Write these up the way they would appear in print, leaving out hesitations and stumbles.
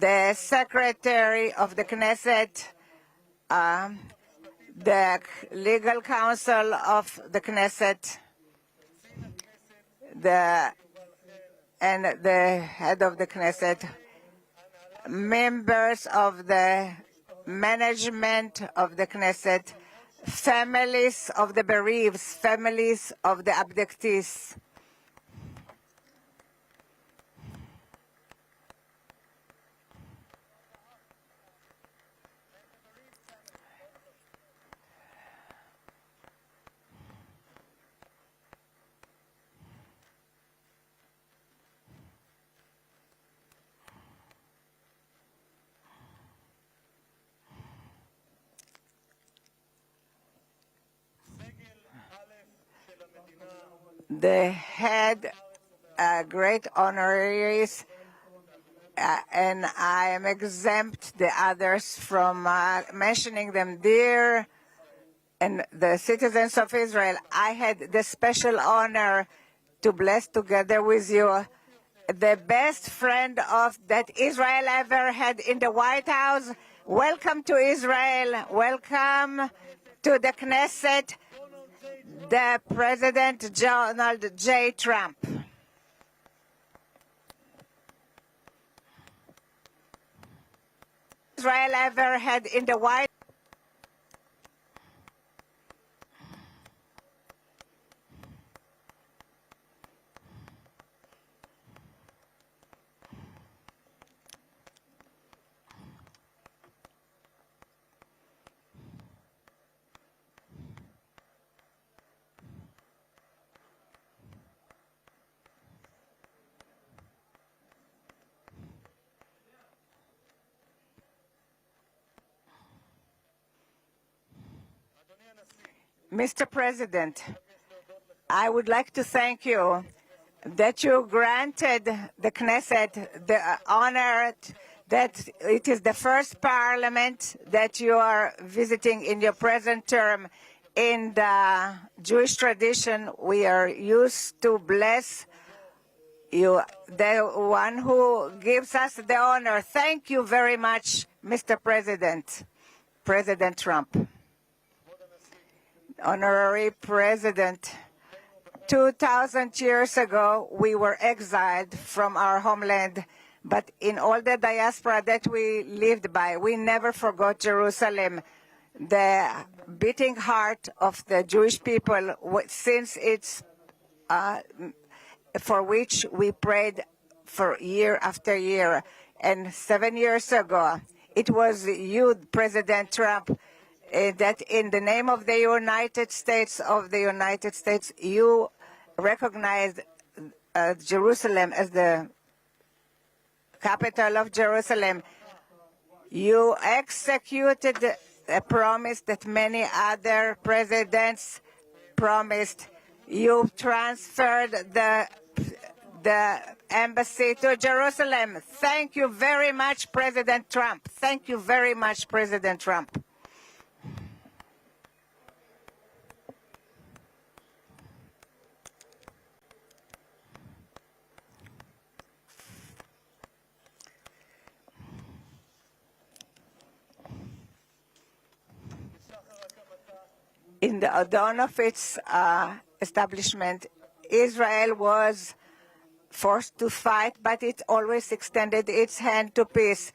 the Secretary of the Knesset, the legal counsel of the Knesset, and the head of the Knesset, members of the management of the Knesset, families of the bereaved, families of the abductees. The head great honoraries, and I am exempt the others from mentioning them, dear and the citizens of Israel. I had the special honor to bless together with you the best friend of that Israel ever had in the White House. Welcome to Israel. Welcome to the Knesset, the President Donald J. Trump. Israel ever had in the White House. Mr. President, I would like to thank you that you granted the Knesset the honor that it is the first parliament that you are visiting in your present term. In the Jewish tradition, we are used to bless you, the one who gives us the honor. Thank you very much, Mr. President, President Trump. Honorary President, 2,000 years ago, we were exiled from our homeland, but in all the diaspora that we lived by, we never forgot Jerusalem, the beating heart of the Jewish people, since it's for which we prayed for year after year. And 7 years ago, it was you, President Trump, that in the name of the United States, you recognized Jerusalem as the capital of Jerusalem. You executed a promise that many other presidents promised. You transferred the embassy to Jerusalem. Thank you very much, President Trump. Thank you very much, President Trump. In the dawn of its establishment, Israel was forced to fight, but it always extended its hand to peace.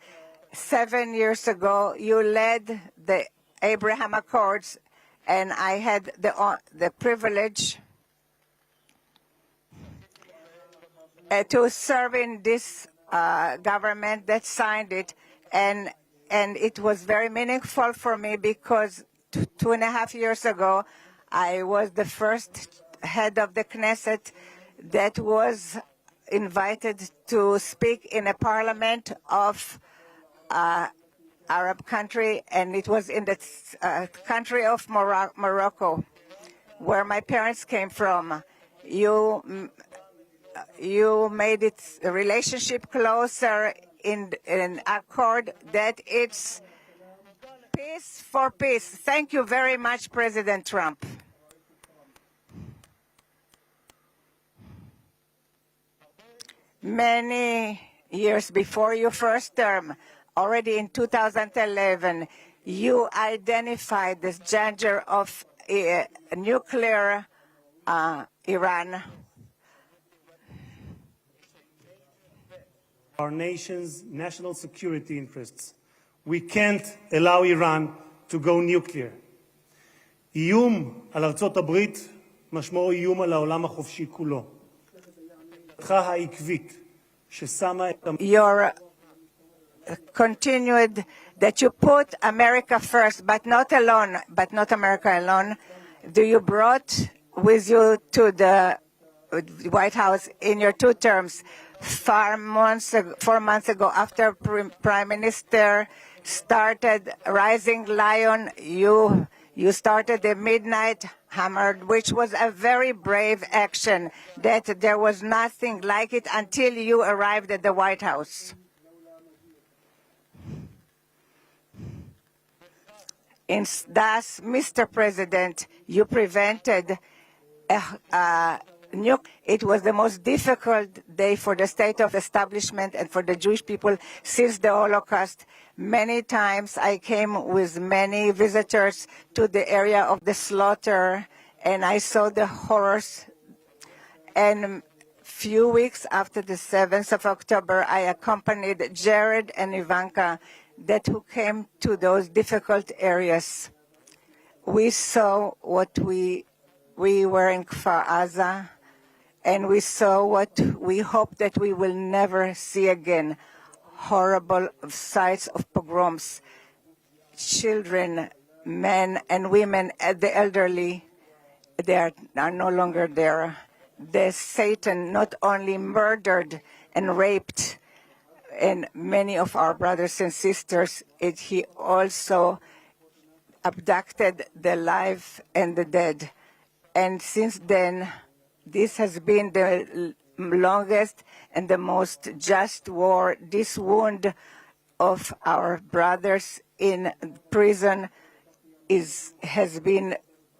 7 years ago, you led the Abraham Accords, and I had the privilege to serve in this government that signed it, and it was very meaningful for me because 2.5 years ago, I was the first head of the Knesset that was invited to speak in a parliament of Arab country, and it was in the country of Morocco, where my parents came from. You made its relationship closer in an accord that it's peace for peace. Thank you very much, President Trump. Many years before your first term, already in 2011, you identified this danger of nuclear Iran. Our nation's national security interests. We can't allow Iran to go nuclear. איום על ארצות הברית משמעו איום על העולם החופשי כולו. העקבית ששמה את Your continued that you put America first, but not America alone. You brought with you to the White House in your 2 terms 4 months ago, after Prime Minister started Rising Lion, you started the Midnight Hammer, which was a very brave action that there was nothing like it until you arrived at the White House. Thus, Mr. President, you prevented it was the most difficult day for the state of establishment and for the Jewish people since the Holocaust. Many times I came with many visitors to the area of the slaughter, and I saw the horrors. And few weeks after the 7th of October, I accompanied Jared and Ivanka who came to those difficult areas. We saw what we were in Kfar Aza, and we saw what we hope that we will never see again, horrible sights of pogroms, children, men and women, the elderly, they are no longer there. The Satan not only murdered and raped and many of our brothers and sisters, he also abducted the live and the dead. And since then, this has been the longest and the most just war. This wound of our brothers in prison has been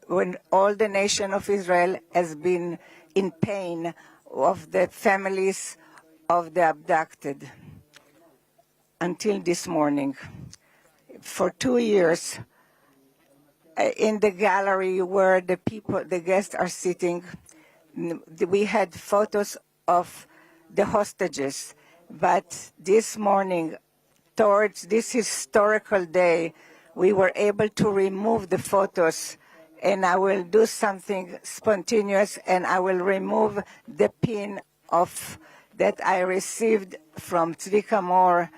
when all the nation of Israel has been in pain of the families of the abducted until this morning. For 2 years, in the gallery where the guests are sitting, we had photos of the hostages. But this morning, towards this historical day, we were able to remove the photos, and I will do something spontaneous, and I will remove the pin that I received from Tzvika Moore.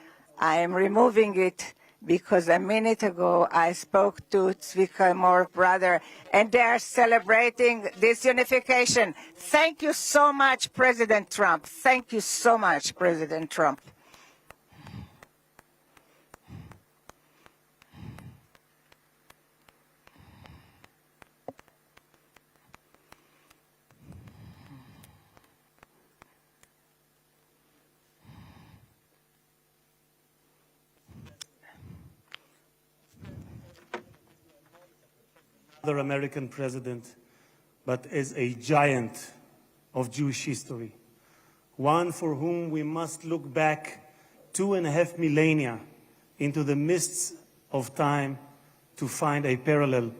I am removing it because a minute ago I spoke to Tzvika Moore's brother, and they are celebrating this unification. Thank you so much, President Trump. Thank you so much, President Trump. Another American president, but as a giant of Jewish history, one for whom we must look back 2.5 millennia into the mists of time to find a parallel,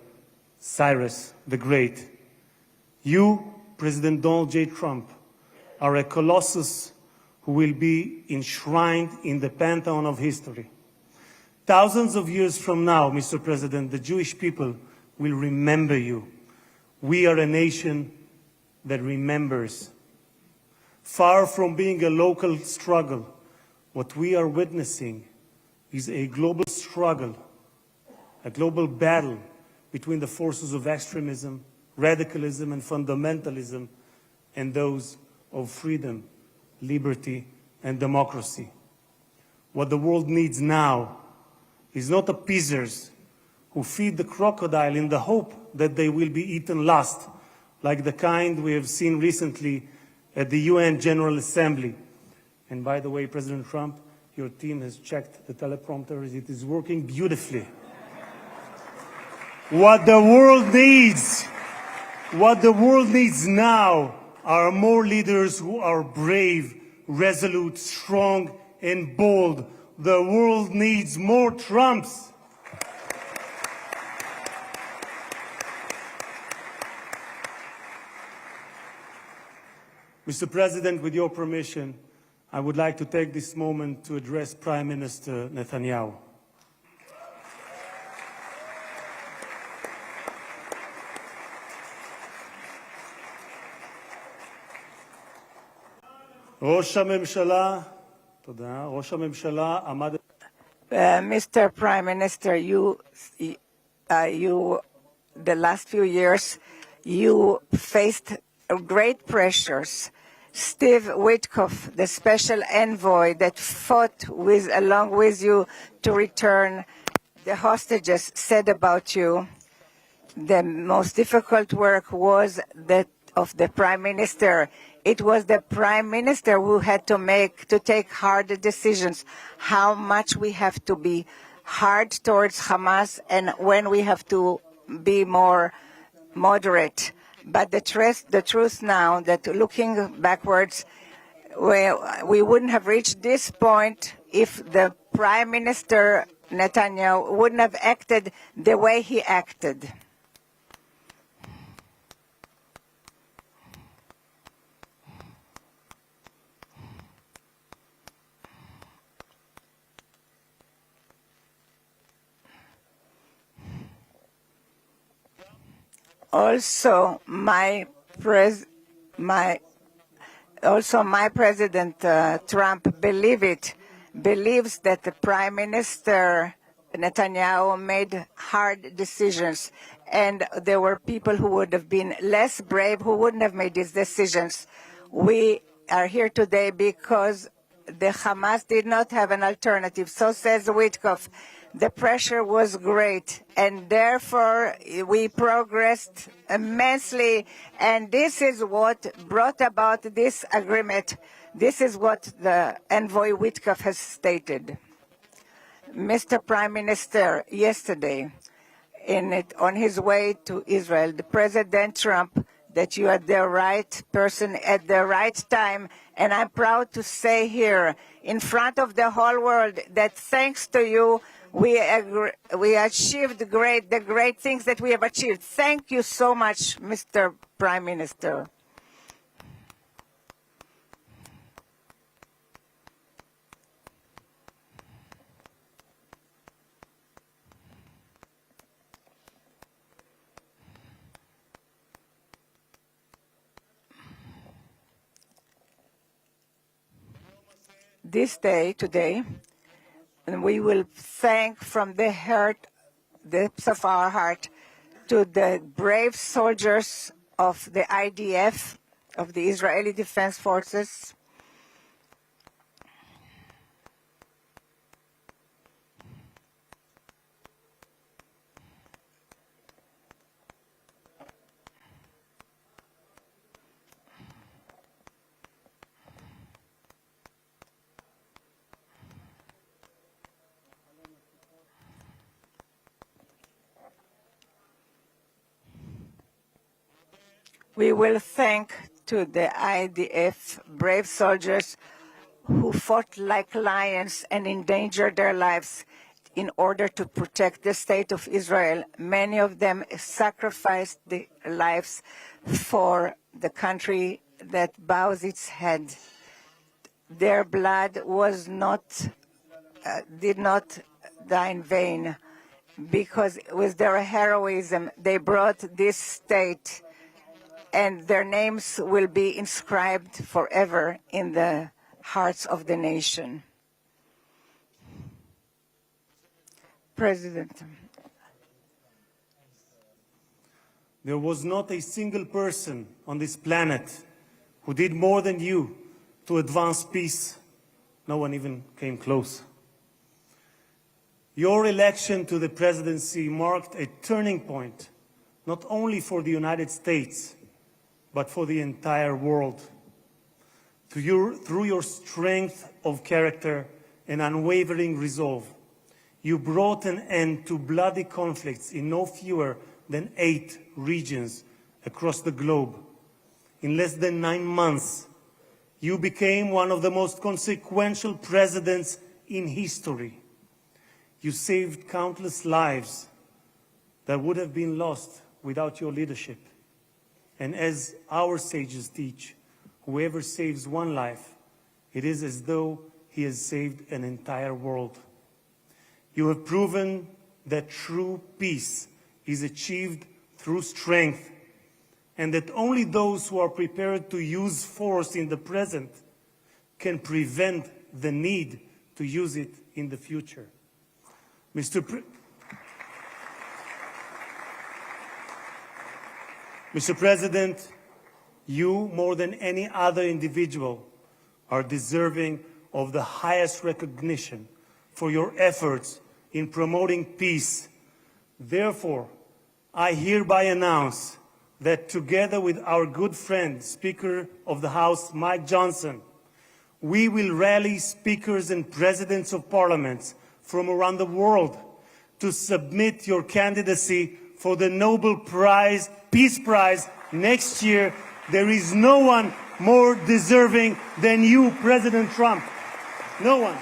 Cyrus the Great. You, President Donald J. Trump, are a colossus who will be enshrined in the pantheon of history. Thousands of years from now, Mr. President, the Jewish people will remember you. We are a nation that remembers. Far from being a local struggle, what we are witnessing is a global struggle, a global battle between the forces of extremism, radicalism, and fundamentalism, and those of freedom, liberty, and democracy. What the world needs now is not appeasers who feed the crocodile in the hope that they will be eaten last, like the kind we have seen recently at the UN General Assembly. And by the way, President Trump, your team has checked the teleprompter. It is working beautifully. What the world needs now are more leaders who are brave, resolute, strong, and bold. The world needs more Trumps. Mr. President, with your permission, I would like to take this moment to address Prime Minister Netanyahu. ראש הממשלה, תודה, ראש הממשלה עמד... Mr. Prime Minister, the last few years, you faced great pressures. Steve Witkoff, the special envoy that fought along with you to return the hostages, said about you, the most difficult work was that of the Prime Minister. It was the Prime Minister who had to take hard decisions, how much we have to be hard towards Hamas and when we have to be more moderate. But the truth now that looking backwards, we wouldn't have reached this point if the Prime Minister Netanyahu wouldn't have acted the way he acted. Also, my President Trump believes that the Prime Minister Netanyahu made hard decisions, and there were people who would have been less brave who wouldn't have made these decisions. We are here today because the Hamas did not have an alternative. So says Witkoff. The pressure was great, and therefore we progressed immensely, and this is what brought about this agreement. This is what the envoy Witkoff has stated. Mr. Prime Minister, yesterday, on his way to Israel, the President Trump, that you are the right person at the right time, and I'm proud to say here in front of the whole world that thanks to you, we achieved the great things that we have achieved. Thank you so much, Mr. Prime Minister. This day, today, and we will thank from the depths of our heart, to the brave soldiers of the IDF, of the Israeli Defense Forces, we will thank to the IDF brave soldiers who fought like lions and endangered their lives in order to protect the state of Israel. Many of them sacrificed their lives for the country that bows its head. Their blood did not die in vain, because with their heroism they brought this state, and their names will be inscribed forever in the hearts of the nation. President. There was not a single person on this planet who did more than you to advance peace. No one even came close. Your election to the presidency marked a turning point, not only for the United States, but for the entire world. Through your strength of character and unwavering resolve, you brought an end to bloody conflicts in no fewer than 8 regions across the globe. In less than 9 months, You became one of the most consequential presidents in history. You saved countless lives that would have been lost without your leadership. And as our sages teach, whoever saves one life, it is as though he has saved an entire world. You have proven that true peace is achieved through strength, and that only those who are prepared to use force in the present can prevent the need to use it in the future. Mr. President, you, more than any other individual, are deserving of the highest recognition for your efforts in promoting peace. Therefore, I hereby announce that together with our good friend, Speaker of the House, Mike Johnson, we will rally speakers and presidents of parliaments from around the world to submit your candidacy for the Nobel Prize, Peace Prize next year. There is no one more deserving than you, President Trump. No one.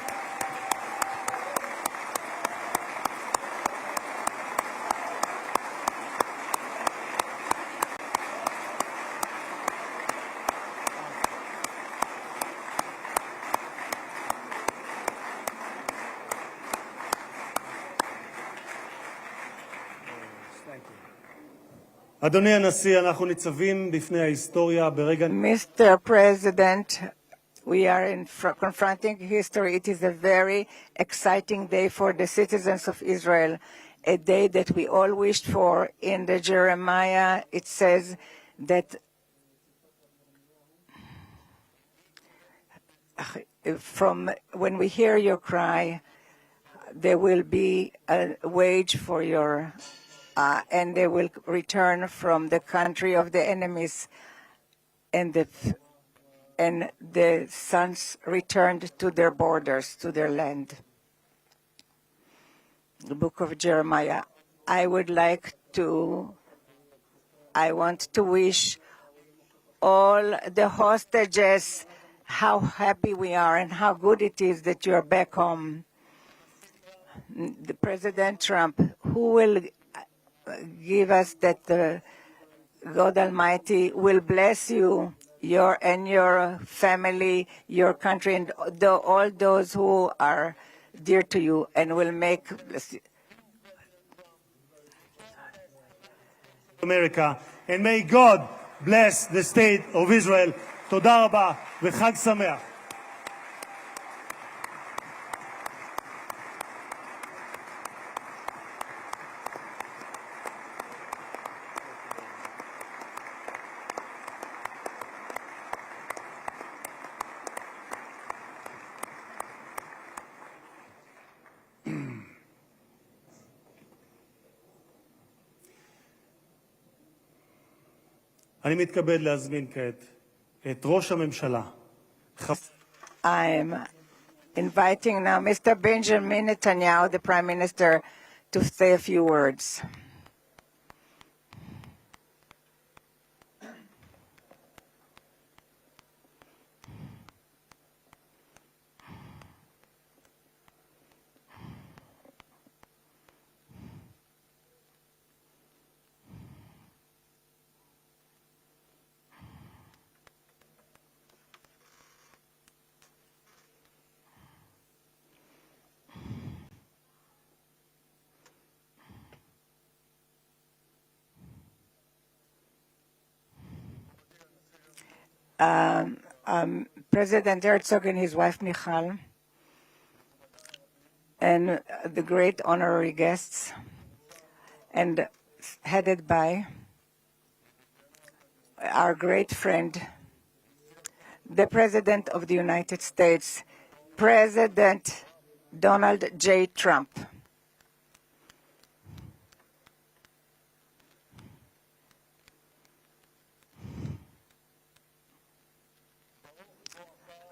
אדוני הנשיא, אנחנו ניצבים בפני ההיסטוריה ברגע... Mr. President, we are confronting history. It is a very exciting day for the citizens of Israel, a day that we all wished for. In the Jeremiah, it says that from when we hear your cry, there will be a wage for your and they will return from the country of the enemies, and the sons returned to their borders, to their land. The book of Jeremiah. I want to wish all the hostages how happy we are and how good it is that you are back home. The President Trump, who will give us that the God Almighty will bless you, your family, your country, and all those who are dear to you, and will make America. And may God bless the state of Israel. תודה רבה וחג שמח. אני מתכבד להזמין כעת את ראש הממשלה. I'm inviting now Mr. Benjamin Netanyahu, the Prime Minister, to say a few words. President Herzog and his wife Michal, and the great honorary guests, and headed by our great friend, the President of the United States, President Donald J. Trump.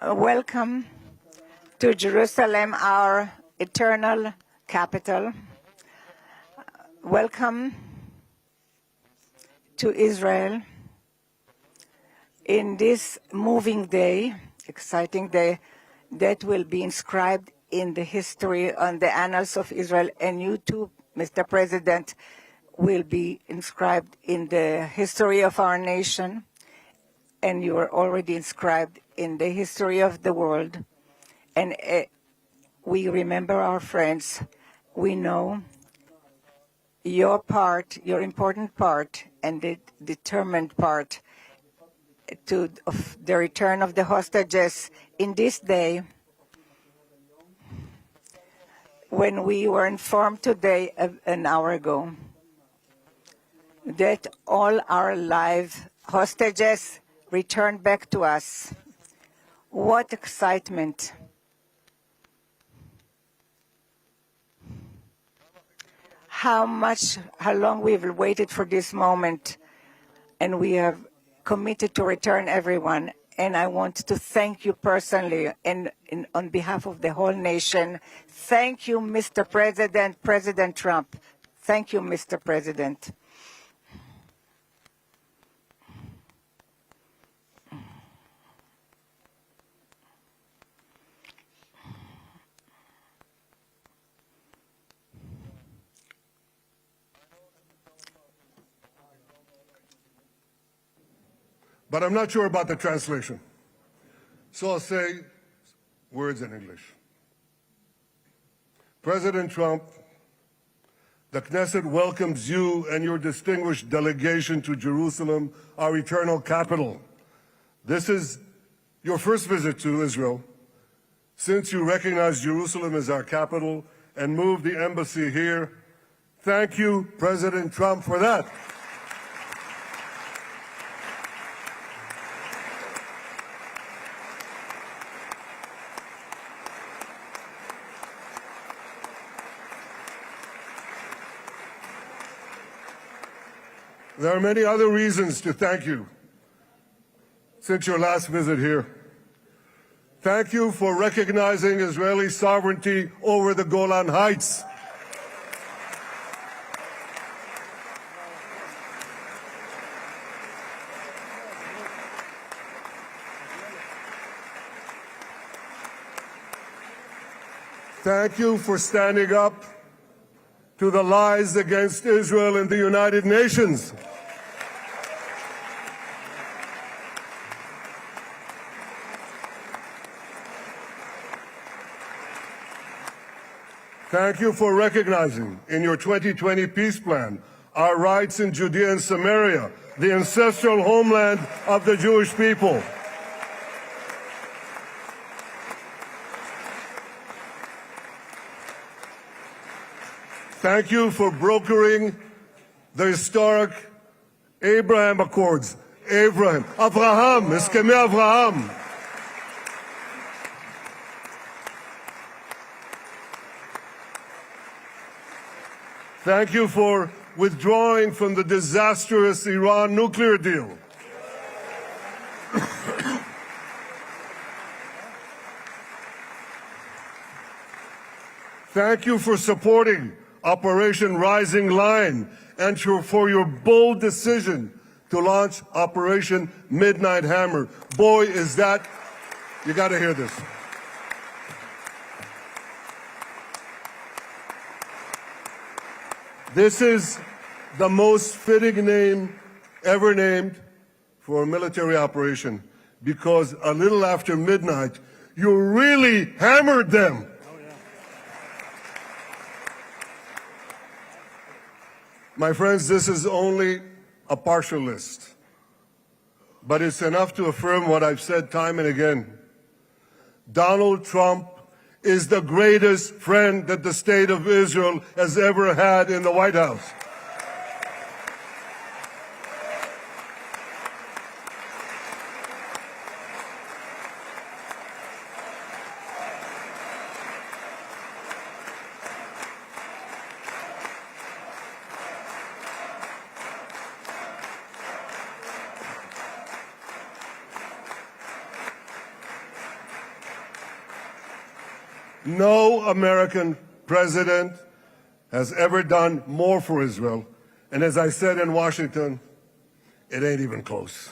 Welcome to Jerusalem, our eternal capital. Welcome to Israel in this moving day exciting day that will be inscribed in the history, on the annals of Israel. And you too, Mr. President, will be inscribed in the history of our nation. And you are already inscribed in the history of the world. And we remember our friends. We know your part, your important part, and the determined part of the return of the hostages in this day, when we were informed today, an hour ago, that all our live hostages returned back to us. What excitement. How long we've waited for this moment, and we have committed to return everyone. And I want to thank you personally and on behalf of the whole nation. Thank you, Mr. President, President Trump. Thank you, Mr. President. But I'm not sure about the translation. So I'll say words in English. President Trump, the Knesset welcomes you and your distinguished delegation to Jerusalem, our eternal capital. This is your first visit to Israel since you recognize Jerusalem as our capital and moved the embassy here. Thank you, President Trump, for that. There are many other reasons to thank you since your last visit here. Thank you for recognizing Israeli sovereignty over the Golan Heights. Thank you for standing up to the lies against Israel in the United Nations. Thank you for recognizing in your 2020 peace plan our rights in Judea and Samaria, the ancestral homeland of the Jewish people. Thank you for brokering the historic Abraham Accords. Abraham, Eskemei Avraham. Thank you for withdrawing from the disastrous Iran nuclear deal. Thank you for supporting Operation Rising Lion and for your bold decision to launch Operation Midnight Hammer. Boy, is that, you got to hear this. This is the most fitting name ever named for a military operation, because a little after midnight, you really hammered them. My friends, this is only a partial list, but it's enough to affirm what I've said time and again. Donald Trump is the greatest friend that the State of Israel has ever had in the White House. No American president has ever done more for Israel. And as I said in Washington, it ain't even close.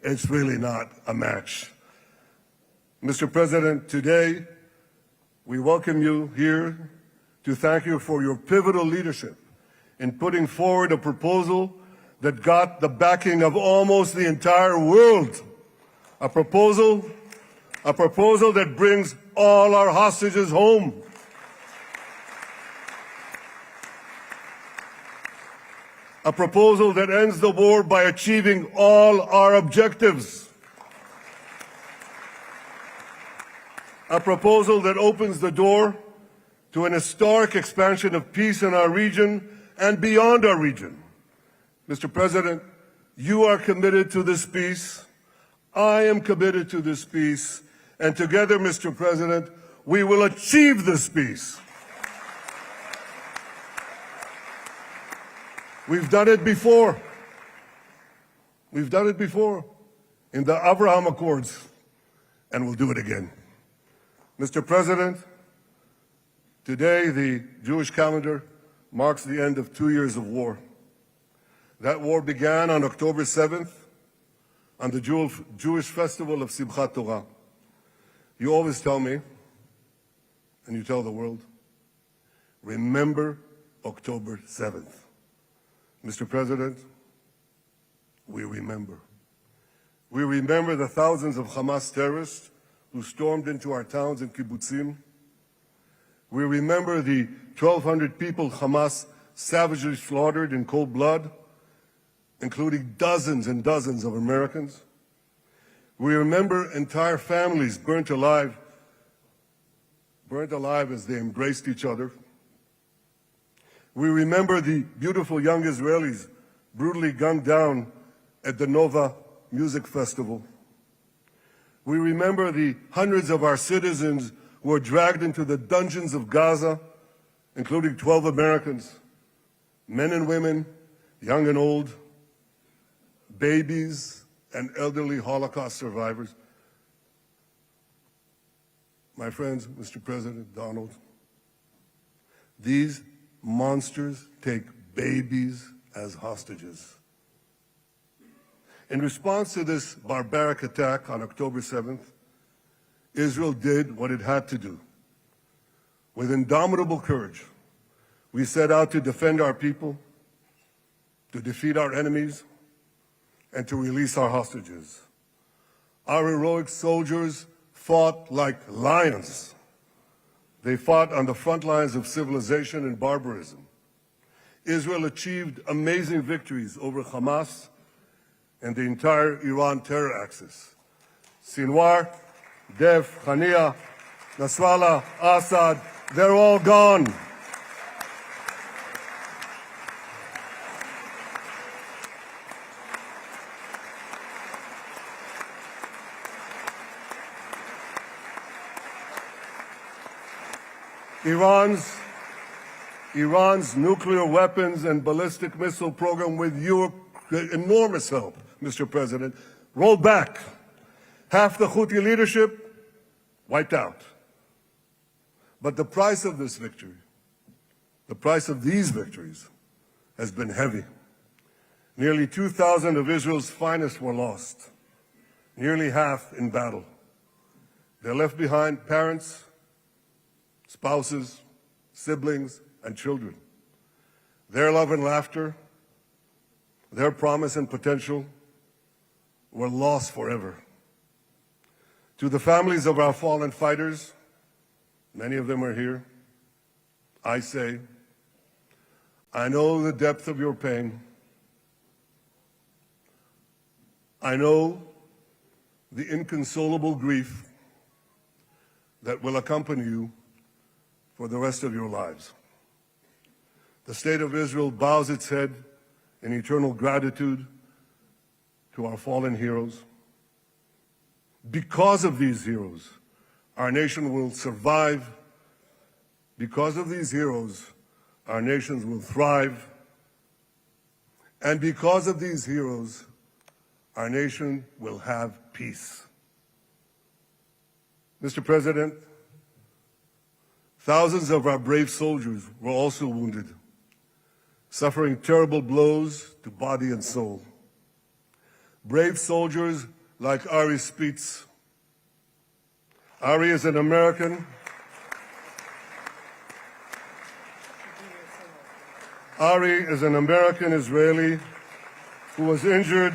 It's really not a match. Mr. President, today we welcome you here to thank you for your pivotal leadership in putting forward a proposal that got the backing of almost the entire world. A proposal that brings all our hostages home. A proposal that ends the war by achieving all our objectives. A proposal that opens the door to an historic expansion of peace in our region and beyond our region. Mr. President, you are committed to this peace. I am committed to this peace. And together, Mr. President, we will achieve this peace. We've done it before. We've done it before in the Abraham Accords, and we'll do it again. Mr. President, today the Jewish calendar marks the end of 2 years of war. That war began on October 7th, on the Jewish festival of Simchat Torah. You always tell me, and you tell the world, remember October 7th. Mr. President, we remember. We remember the thousands of Hamas terrorists who stormed into our towns and kibbutzim. We remember the 1,200 people Hamas savagely slaughtered in cold blood, including dozens and dozens of Americans. We remember entire families burnt alive as they embraced each other. We remember the beautiful young Israelis brutally gunned down at the Nova Music Festival. We remember the hundreds of our citizens who were dragged into the dungeons of Gaza, including 12 Americans, men and women, young and old, babies and elderly Holocaust survivors. My friends, Mr. President, Donald, these monsters take babies as hostages. In response to this barbaric attack on October 7th, Israel did what it had to do. With indomitable courage, we set out to defend our people, to defeat our enemies, and to release our hostages. Our heroic soldiers fought like lions. They fought on the front lines of civilization and barbarism. Israel achieved amazing victories over Hamas and the entire Iran terror axis. Sinwar, Dev, Hania, Nasrallah, Assad, they're all gone. Iran's nuclear weapons and ballistic missile program, with your enormous help, Mr. President, rolled back. Half the Houthi leadership wiped out. But the price of this victory, the price of these victories, has been heavy. Nearly 2,000 of Israel's finest were lost, nearly half in battle. They left behind parents, spouses, siblings, and children. Their love and laughter, their promise and potential were lost forever. To the families of our fallen fighters, many of them are here, I say, I know the depth of your pain. I know the inconsolable grief that will accompany you for the rest of your lives. The State of Israel bows its head in eternal gratitude to our fallen heroes. Because of these heroes, our nation will survive. Because of these heroes, our nations will thrive. And because of these heroes, our nation will have peace. Mr. President, thousands of our brave soldiers were also wounded, suffering terrible blows to body and soul. Brave soldiers like Ari Spitz, Ari is an American. Ari is an American Israeli who was injured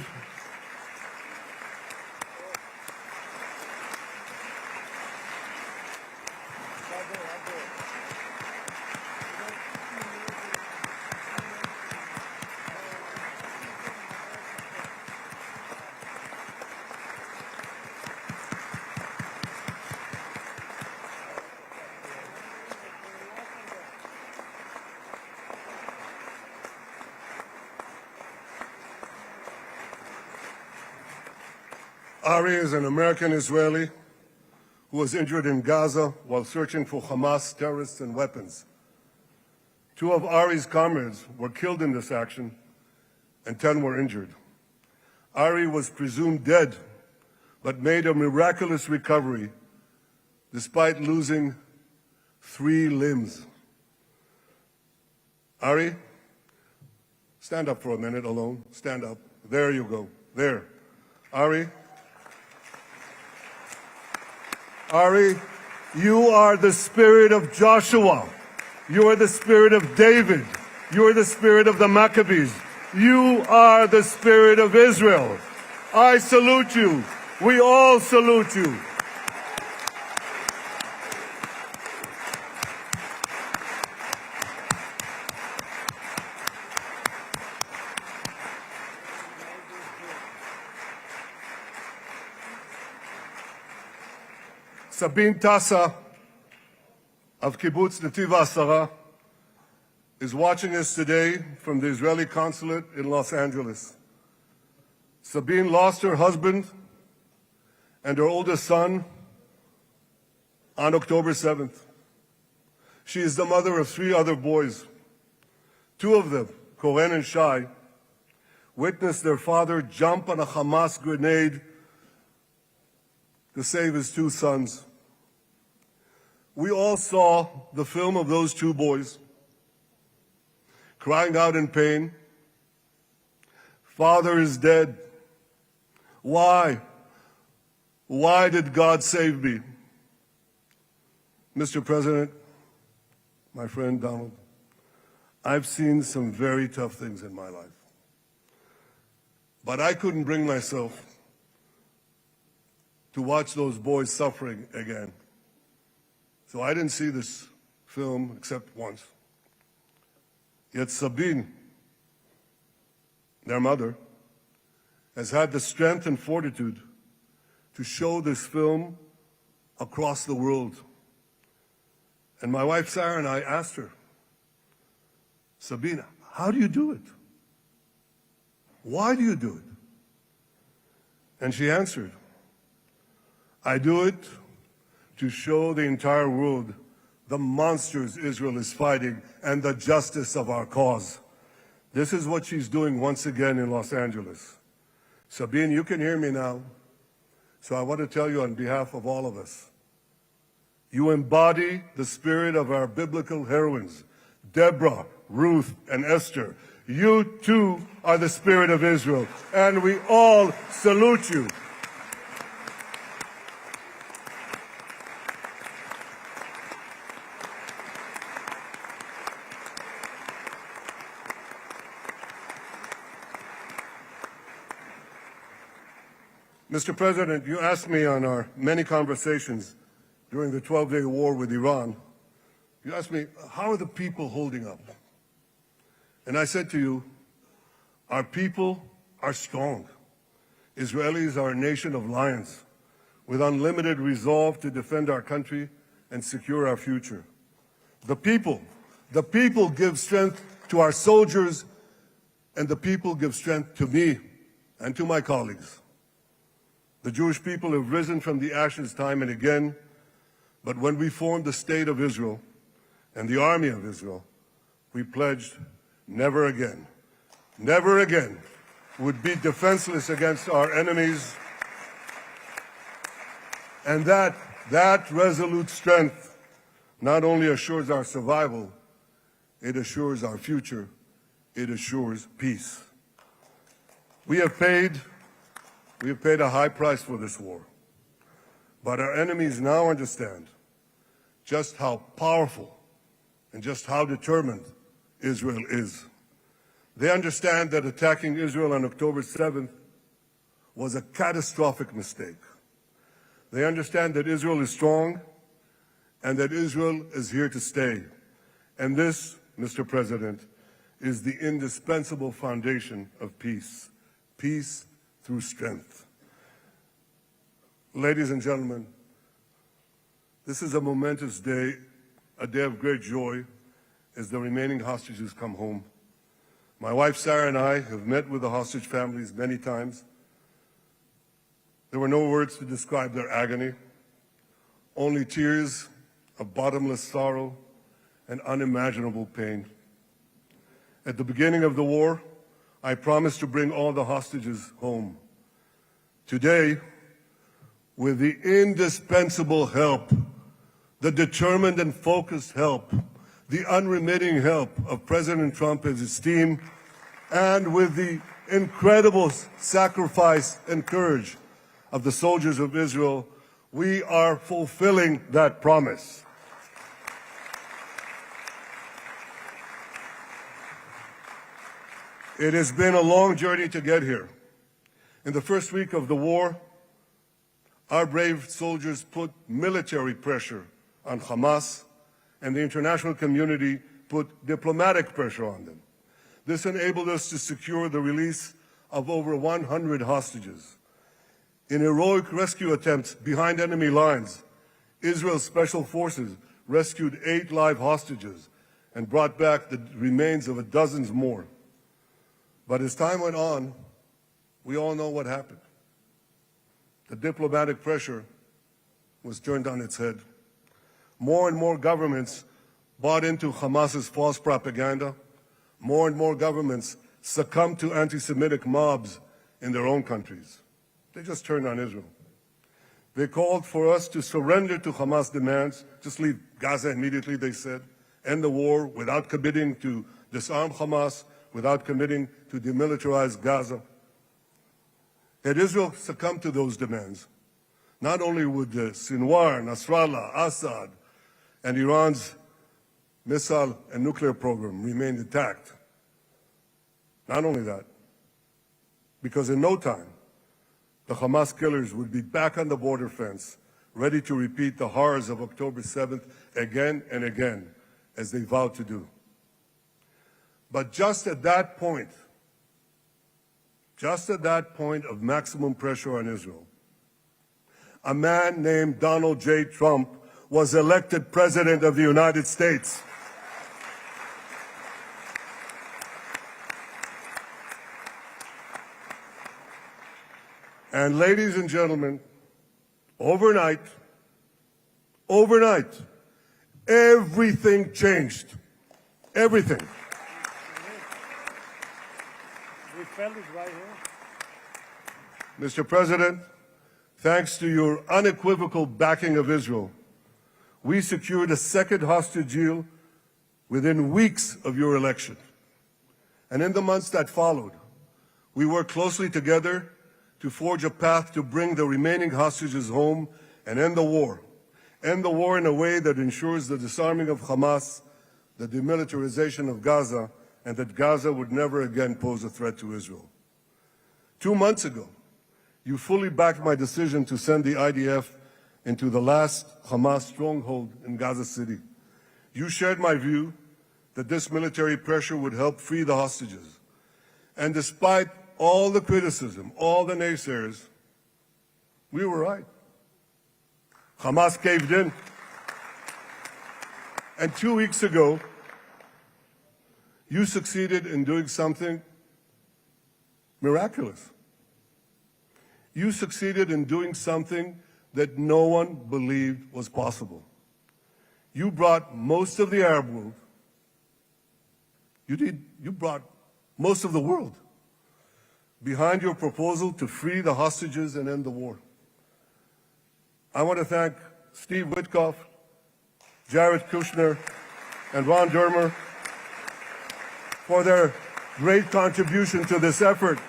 Ari is an American Israeli who was injured in Gaza while searching for Hamas terrorists and weapons. 2 of Ari's comrades were killed in this action, and 10 were injured. Ari was presumed dead, but made a miraculous recovery despite losing 3 limbs. Ari, stand up for a minute alone. Stand up. There you go. There. Ari, you are the spirit of Joshua. You are the spirit of David. You are the spirit of the Maccabees. You are the spirit of Israel. I salute you. We all salute you. Sabine Tassa of Kibbutz Netiv HaAsara is watching us today from the Israeli consulate in Los Angeles. Sabine lost her husband and her oldest son on October 7th. She is the mother of 3 other boys. 2 of them, Koren and Shai, witnessed their father jump on a Hamas grenade to save his 2 sons. We all saw the film of those 2 boys crying out in pain, "Father is dead. Why? Why did God save me?" Mr. President, my friend Donald, I've seen some very tough things in my life. But I couldn't bring myself to watch those boys suffering again. So I didn't see this film except once. Yet Sabine, their mother, has had the strength and fortitude to show this film across the world. And my wife Sarah and I asked her, "Sabine, how do you do it? Why do you do it?" And she answered, "I do it to show the entire world the monsters Israel is fighting and the justice of our cause." This is what she's doing once again in Los Angeles. Sabine, you can hear me now, so I want to tell you on behalf of all of us, you embody the spirit of our biblical heroines, Deborah, Ruth, and Esther. You too are the spirit of Israel, and we all salute you. Mr. President, you asked me on our many conversations during the 12-day war with Iran, you asked me, how are the people holding up? And I said to you, our people are strong. Israelis are a nation of lions with unlimited resolve to defend our country and secure our future. The people give strength to our soldiers, and the people give strength to me and to my colleagues. The Jewish people have risen from the ashes time and again, but when we formed the State of Israel and the Army of Israel, we pledged never again would be defenseless against our enemies. And that resolute strength not only assures our survival, it assures our future, it assures peace. We have paid a high price for this war. But our enemies now understand just how powerful and just how determined Israel is. They understand that attacking Israel on October 7th was a catastrophic mistake. They understand that Israel is strong and that Israel is here to stay. And this, Mr. President, is the indispensable foundation of peace. Peace through strength. Ladies and gentlemen, this is a momentous day, a day of great joy as the remaining hostages come home. My wife Sarah and I have met with the hostage families many times. There were no words to describe their agony, only tears of bottomless sorrow and unimaginable pain. At the beginning of the war, I promised to bring all the hostages home. Today, with the indispensable help, the determined and focused help, the unremitting help of President Trump and his team, and with the incredible sacrifice and courage of the soldiers of Israel, we are fulfilling that promise. It has been a long journey to get here. In the first week of the war, our brave soldiers put military pressure on Hamas, and the international community put diplomatic pressure on them. This enabled us to secure the release of over 100 hostages. In heroic rescue attempts behind enemy lines, Israel's special forces rescued 8 live hostages and brought back the remains of dozens more. But as time went on, we all know what happened. The diplomatic pressure was turned on its head. More and more governments bought into Hamas's false propaganda. More and more governments succumbed to anti-Semitic mobs in their own countries. They just turned on Israel. They called for us to surrender to Hamas demands, just leave Gaza immediately, they said, end the war without committing to disarm Hamas, without committing to demilitarize Gaza. Had Israel succumbed to those demands, not only would Sinwar, Nasrallah, Assad, and Iran's missile and nuclear program remain intact. Not only that, because in no time, the Hamas killers would be back on the border fence, ready to repeat the horrors of October 7th again and again, as they vowed to do. But just at that point of maximum pressure on Israel, a man named Donald J. Trump was elected President of the United States. And ladies and gentlemen, overnight, everything changed. Everything. We felt it right here. Mr. President, thanks to your unequivocal backing of Israel, we secured a second hostage deal within weeks of your election. And in the months that followed, we worked closely together to forge a path to bring the remaining hostages home and end the war. End the war in a way that ensures the disarming of Hamas, the demilitarization of Gaza, and that Gaza would never again pose a threat to Israel. 2 months ago, you fully backed my decision to send the IDF into the last Hamas stronghold in Gaza City. You shared my view that this military pressure would help free the hostages. And despite all the criticism, all the naysayers, we were right. Hamas caved in. And 2 weeks ago, you succeeded in doing something miraculous. You succeeded in doing something that no one believed was possible. You brought most of the Arab world, you brought most of the world behind your proposal to free the hostages and end the war. I want to thank Steve Witkoff, Jared Kushner, and Ron Dermer for their great contribution to this effort.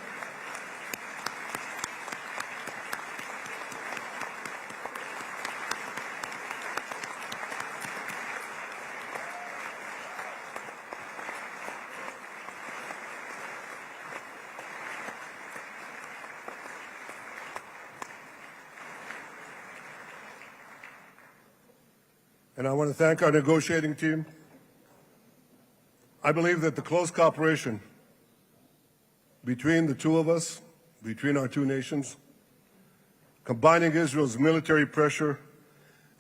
and I want to thank our negotiating team. I believe that the close cooperation between the two of us, between our two nations, combining Israel's military pressure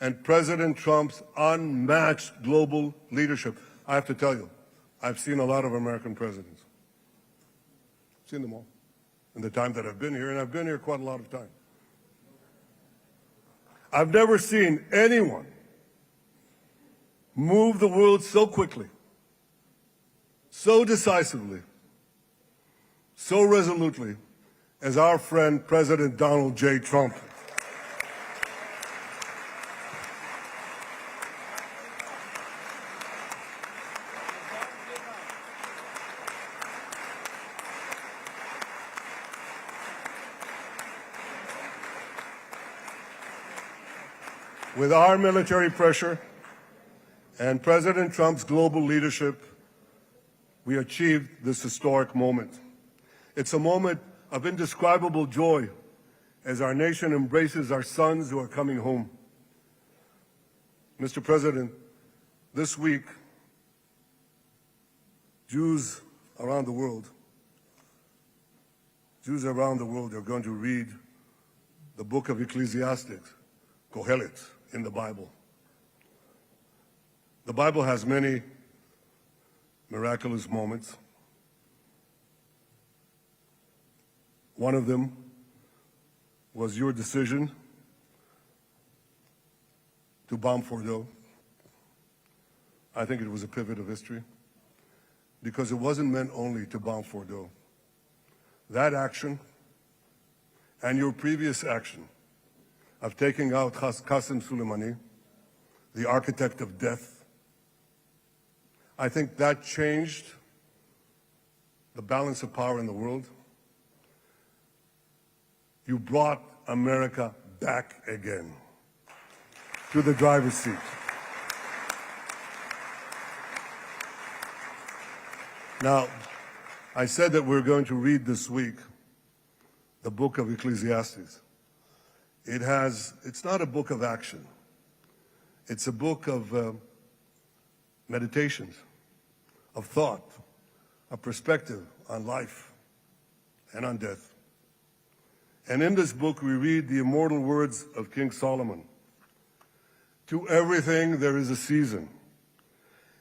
and President Trump's unmatched global leadership. I have to tell you, I've seen a lot of American presidents. I've seen them all in the time that I've been here, and I've been here quite a lot of time. I've never seen anyone move the world so quickly, so decisively, so resolutely as our friend President Donald J. Trump. With our military pressure and President Trump's global leadership, we achieved this historic moment. It's a moment of indescribable joy as our nation embraces our sons who are coming home. Mr. President, this week, Jews around the world are going to read the book of Ecclesiastes, Kohelet, in the Bible. The Bible has many miraculous moments. One of them was your decision to bomb Fordo. I think it was a pivot of history because it wasn't meant only to bomb Fordo. That action and your previous action of taking out Qasem Soleimani, the architect of death, I think that changed the balance of power in the world. You brought America back again to the driver's seat. Now, I said that we're going to read this week the book of Ecclesiastes. It's not a book of action. It's a book of meditations, of thought, of perspective on life and on death. And in this book, we read the immortal words of King Solomon. To everything there is a season,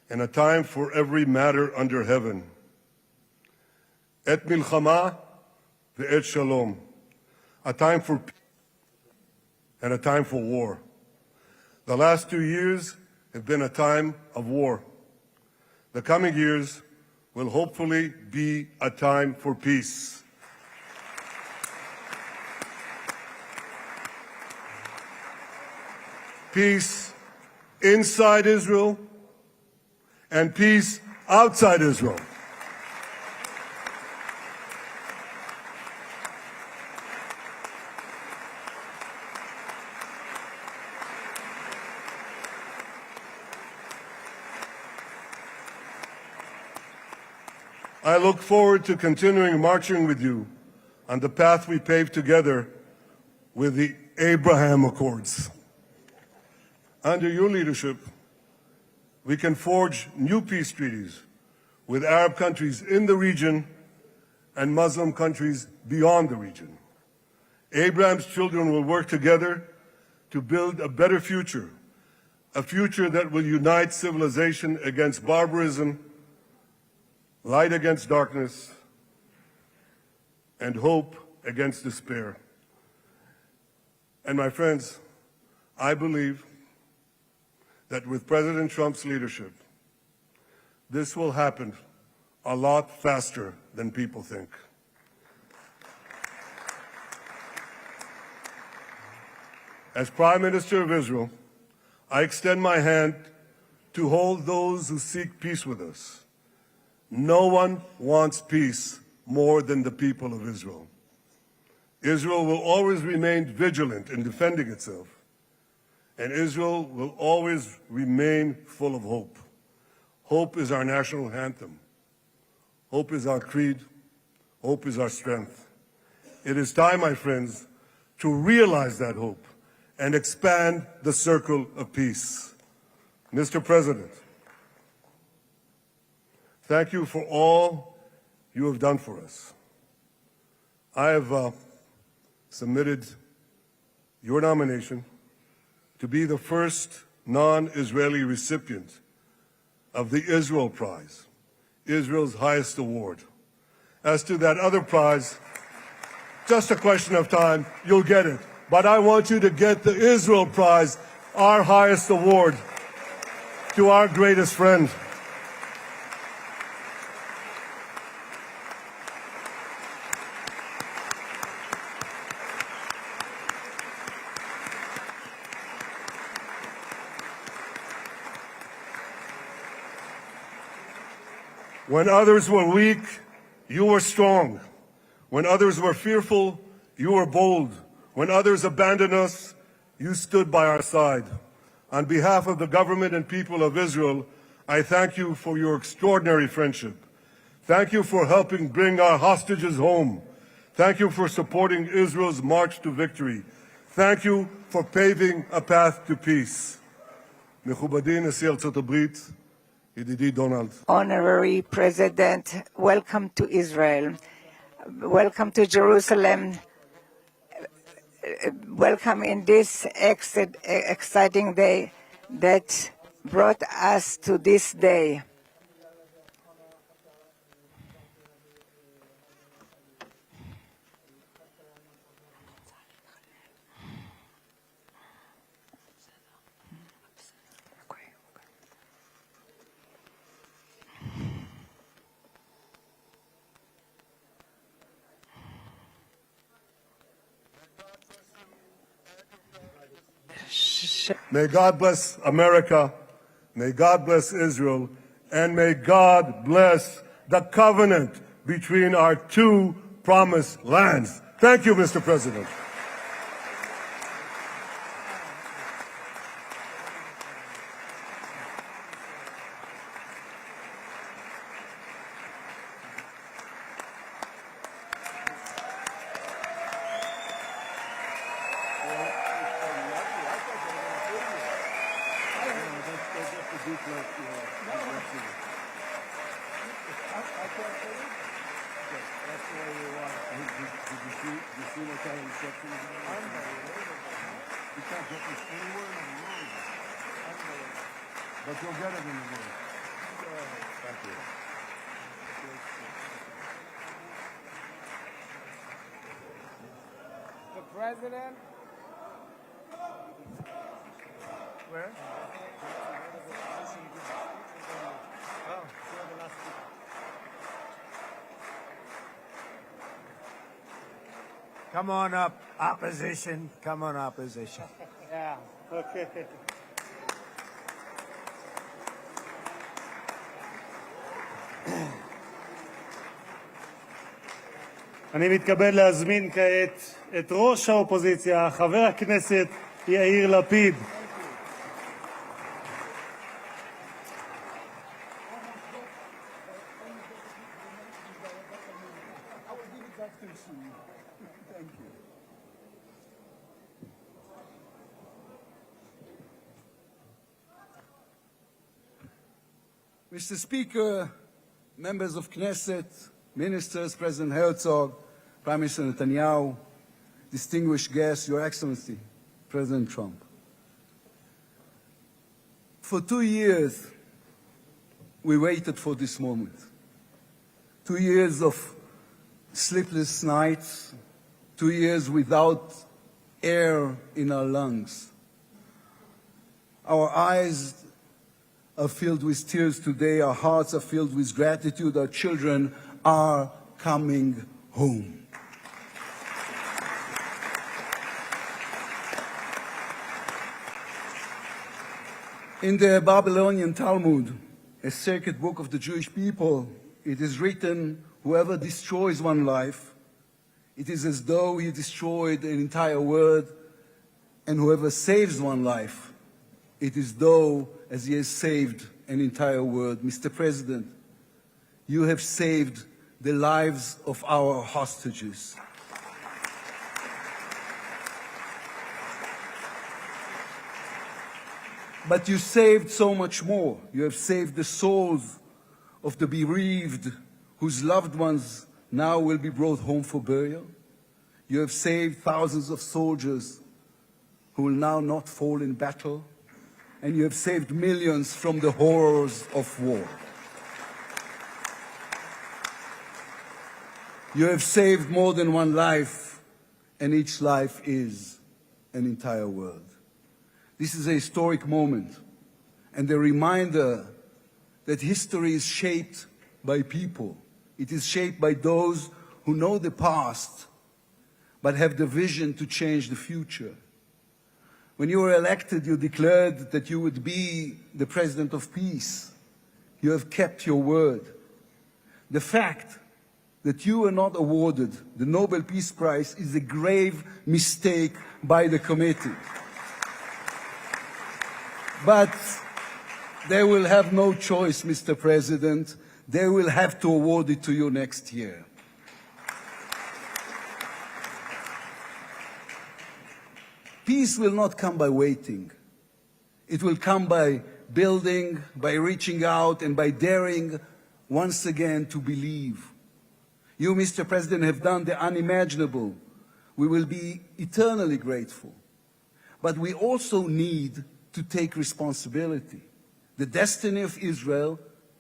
and a time for every matter under heaven. Et milchama ve'et shalom. A time for peace and a time for war. The last 2 years have been a time of war. The coming years will hopefully be a time for peace. Peace inside Israel and peace outside Israel. I look forward to continuing marching with you on the path we paved together with the Abraham Accords. Under your leadership, we can forge new peace treaties with Arab countries in the region and Muslim countries beyond the region. Abraham's children will work together to build a better future, a future that will unite civilization against barbarism, light against darkness, and hope against despair. And my friends, I believe that with President Trump's leadership, this will happen a lot faster than people think. As Prime Minister of Israel, I extend my hand to hold those who seek peace with us. No one wants peace more than the people of Israel. Israel will always remain vigilant in defending itself, and Israel will always remain full of hope. Hope is our national anthem. Hope is our creed. Hope is our strength. It is time, my friends, to realize that hope and expand the circle of peace. Mr. President, thank you for all you have done for us. I have submitted your nomination to be the first non-Israeli recipient of the Israel Prize, Israel's highest award. As to that other prize, just a question of time, you'll get it. But I want you to get the Israel Prize, our highest award, to our greatest friend. When others were weak, you were strong. When others were fearful, you were bold. When others abandoned us, you stood by our side. On behalf of the government and people of Israel, I thank you for your extraordinary friendship. Thank you for helping bring our hostages home. Thank you for supporting Israel's march to victory. Thank you for paving a path to peace. מכובדי נשיא ארצות הברית, ידידי דונלד. Honorary President, welcome to Israel. Welcome to Jerusalem. Welcome in this exciting day that brought us to this day. May God bless America, may God bless Israel, and may God bless the covenant between our two promised lands. Thank you, Mr. President. But you'll get it in the morning. Thank you. The president. Where? Come on up, opposition. Come on, opposition. Yeah. Okay. אני מתכבד להזמין כעת את ראש האופוזיציה, חבר הכנסת יאיר לפיד. Mr. Speaker, members of Knesset, ministers, President Herzog, Prime Minister Netanyahu, distinguished guests, Your Excellency, President Trump. For 2 years, we waited for this moment. 2 years of sleepless nights, 2 years without air in our lungs. Our eyes are filled with tears today. Our hearts are filled with gratitude. Our children are coming home. In the Babylonian Talmud, a sacred book of the Jewish people, it is written, whoever destroys one life, it is as though he destroyed an entire world, and whoever saves one life, it is though as he has saved an entire world. Mr. President, you have saved the lives of our hostages. But you saved so much more. You have saved the souls of the bereaved whose loved ones now will be brought home for burial. You have saved thousands of soldiers who will now not fall in battle. And you have saved millions from the horrors of war. You have saved more than one life, and each life is an entire world. This is a historic moment, and a reminder that history is shaped by people. It is shaped by those who know the past, but have the vision to change the future. When you were elected, you declared that you would be the President of Peace. You have kept your word. The fact that you were not awarded the Nobel Peace Prize is a grave mistake by the committee. But they will have no choice, Mr. President. They will have to award it to you next year. Peace will not come by waiting. It will come by building, by reaching out, and by daring once again to believe. You, Mr. President, have done the unimaginable. We will be eternally grateful. But we also need to take responsibility. The destiny of Israel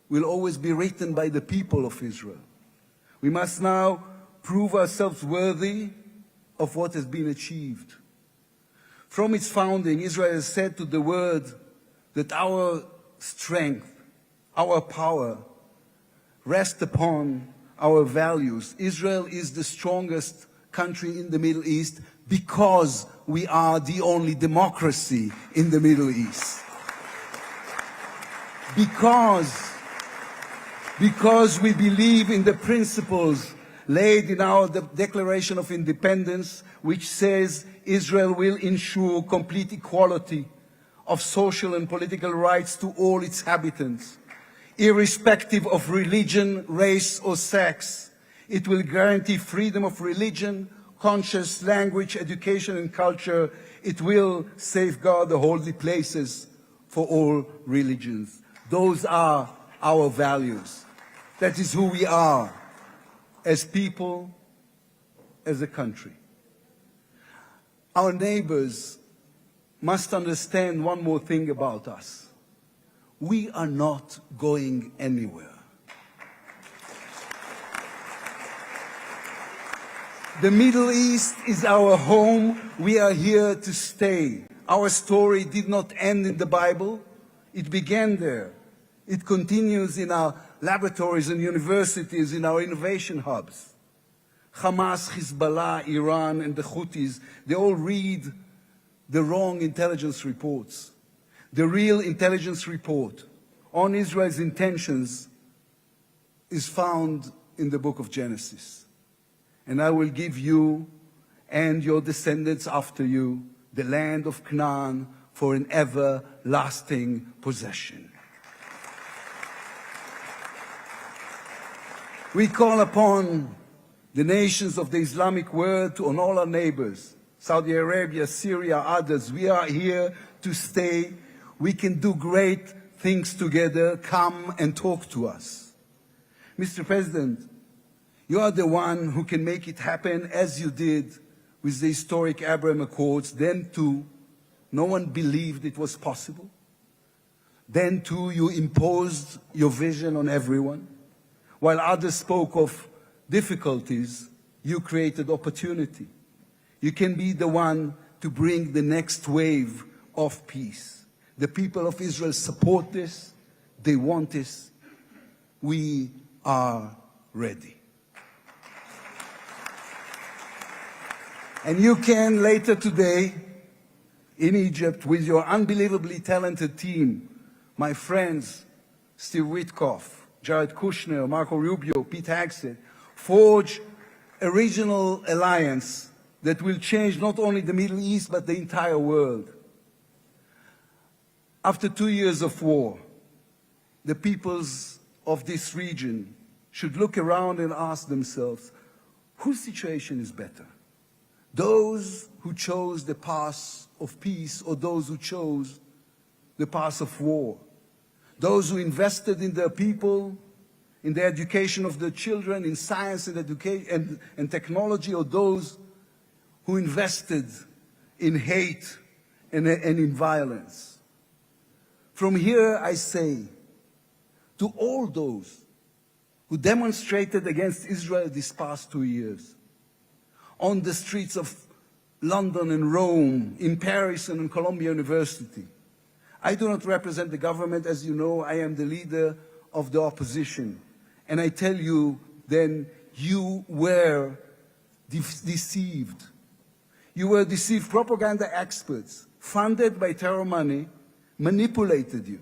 will always be written by the people of Israel. We must now prove ourselves worthy of what has been achieved. From its founding, Israel has said to the world that our strength, our power, rest upon our values. Israel is the strongest country in the Middle East because we are the only democracy in the Middle East. Because we believe in the principles laid in our Declaration of Independence, which says Israel will ensure complete equality of social and political rights to all its inhabitants, irrespective of religion, race, or sex. It will guarantee freedom of religion, conscience, language, education, and culture. It will safeguard the holy places for all religions. Those are our values. That is who we are as people, as a country. Our neighbors must understand one more thing about us. We are not going anywhere. The Middle East is our home. We are here to stay. Our story did not end in the Bible. It began there. It continues in our laboratories and universities, in our innovation hubs. Hamas, Hezbollah, Iran, and the Houthis, they all read the wrong intelligence reports. The real intelligence report on Israel's intentions is found in the book of Genesis. And I will give you and your descendants after you the land of Canaan for an everlasting possession. We call upon the nations of the Islamic world, on all our neighbors, Saudi Arabia, Syria, others. We are here to stay. We can do great things together. Come and talk to us. Mr. President, you are the one who can make it happen as you did with the historic Abraham Accords. Then too, no one believed it was possible. Then too, you imposed your vision on everyone. While others spoke of difficulties, you created opportunity. You can be the one to bring the next wave of peace. The people of Israel support this. They want this. We are ready. And you can later today in Egypt with your unbelievably talented team, my friends, Steve Witkoff, Jared Kushner, Marco Rubio, Pete Hegseth, forge a regional alliance that will change not only the Middle East, but the entire world. After 2 years of war, the peoples of this region should look around and ask themselves, whose situation is better? Those who chose the path of peace or those who chose the the path of war. Those who invested in their people, in the education of their children, in science and education and technology, or those who invested in hate and in violence. From here I say to all those who demonstrated against Israel these past 2 years, on the streets of London and Rome, in Paris and in Columbia University. I do not represent the government. As you know, I am the leader of the opposition. And I tell you, then, you were deceived. You were deceived. Propaganda experts, funded by terror money, manipulated you.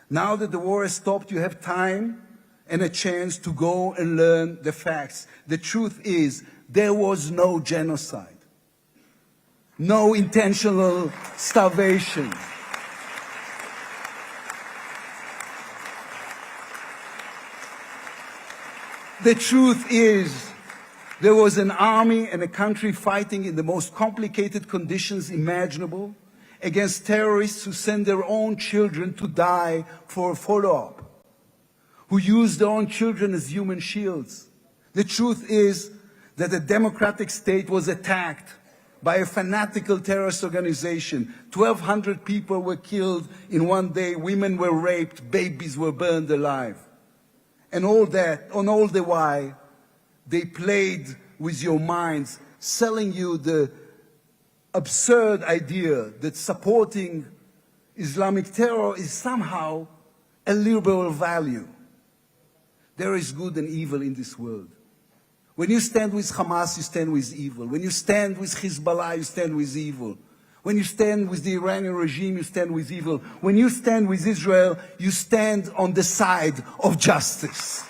Now that the war has stopped, you have time and a chance to go and learn the facts. The truth is, there was no genocide. No intentional starvation. The truth is, there was an army and a country fighting in the most complicated conditions imaginable against terrorists who send their own children to die for a follow-up, who use their own children as human shields. The truth is that the democratic state was attacked by a fanatical terrorist organization. 1,200 people were killed in one day, women were raped, babies were burned alive. And all that, on all the while, they played with your minds, selling you the absurd idea that supporting Islamic terror is somehow a liberal value. There is good and evil in this world. When you stand with Hamas, you stand with evil. When you stand with Hezbollah, you stand with evil. When you stand with the Iranian regime, you stand with evil. When you stand with Israel, you stand on the side of justice.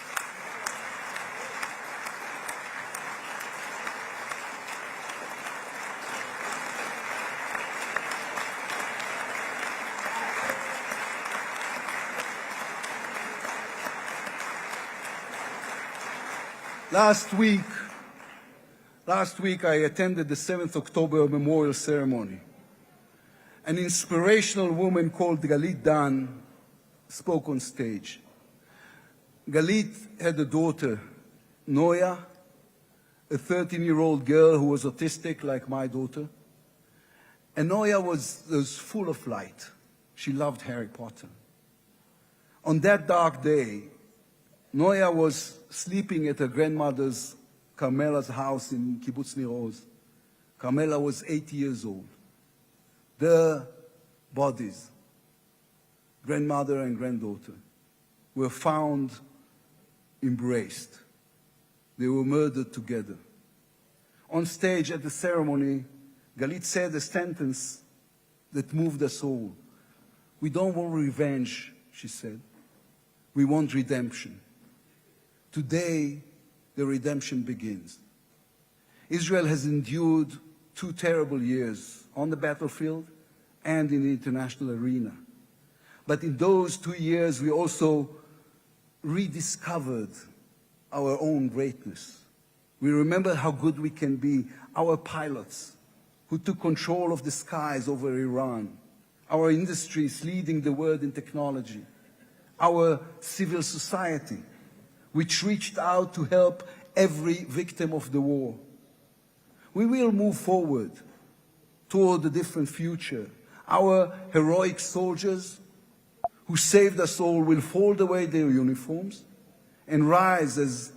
Last week I attended the 7th October memorial ceremony. An inspirational woman called Galit Dan spoke on stage. Galit had a daughter, Noya, a 13-year-old girl who was autistic like my daughter. And Noya was full of light. She loved Harry Potter. On that dark day, Noya was sleeping at her grandmother's, Carmela's house in Kibbutz Nir Oz. Carmela was 80 years old. Their bodies, grandmother and granddaughter, were found embraced. They were murdered together. On stage at the ceremony, Galit said a sentence that moved us all. We don't want revenge, she said. We want redemption. Today, the redemption begins. Israel has endured 2 terrible years on the battlefield and in the international arena. But in those 2 years, we also rediscovered our own greatness. We remember how good we can be. Our pilots who took control of the skies over Iran. Our industries leading the world in technology. Our civil society, which reached out to help every victim of the war. We will move forward toward a different future. Our heroic soldiers who saved us all will fold away their uniforms and rise as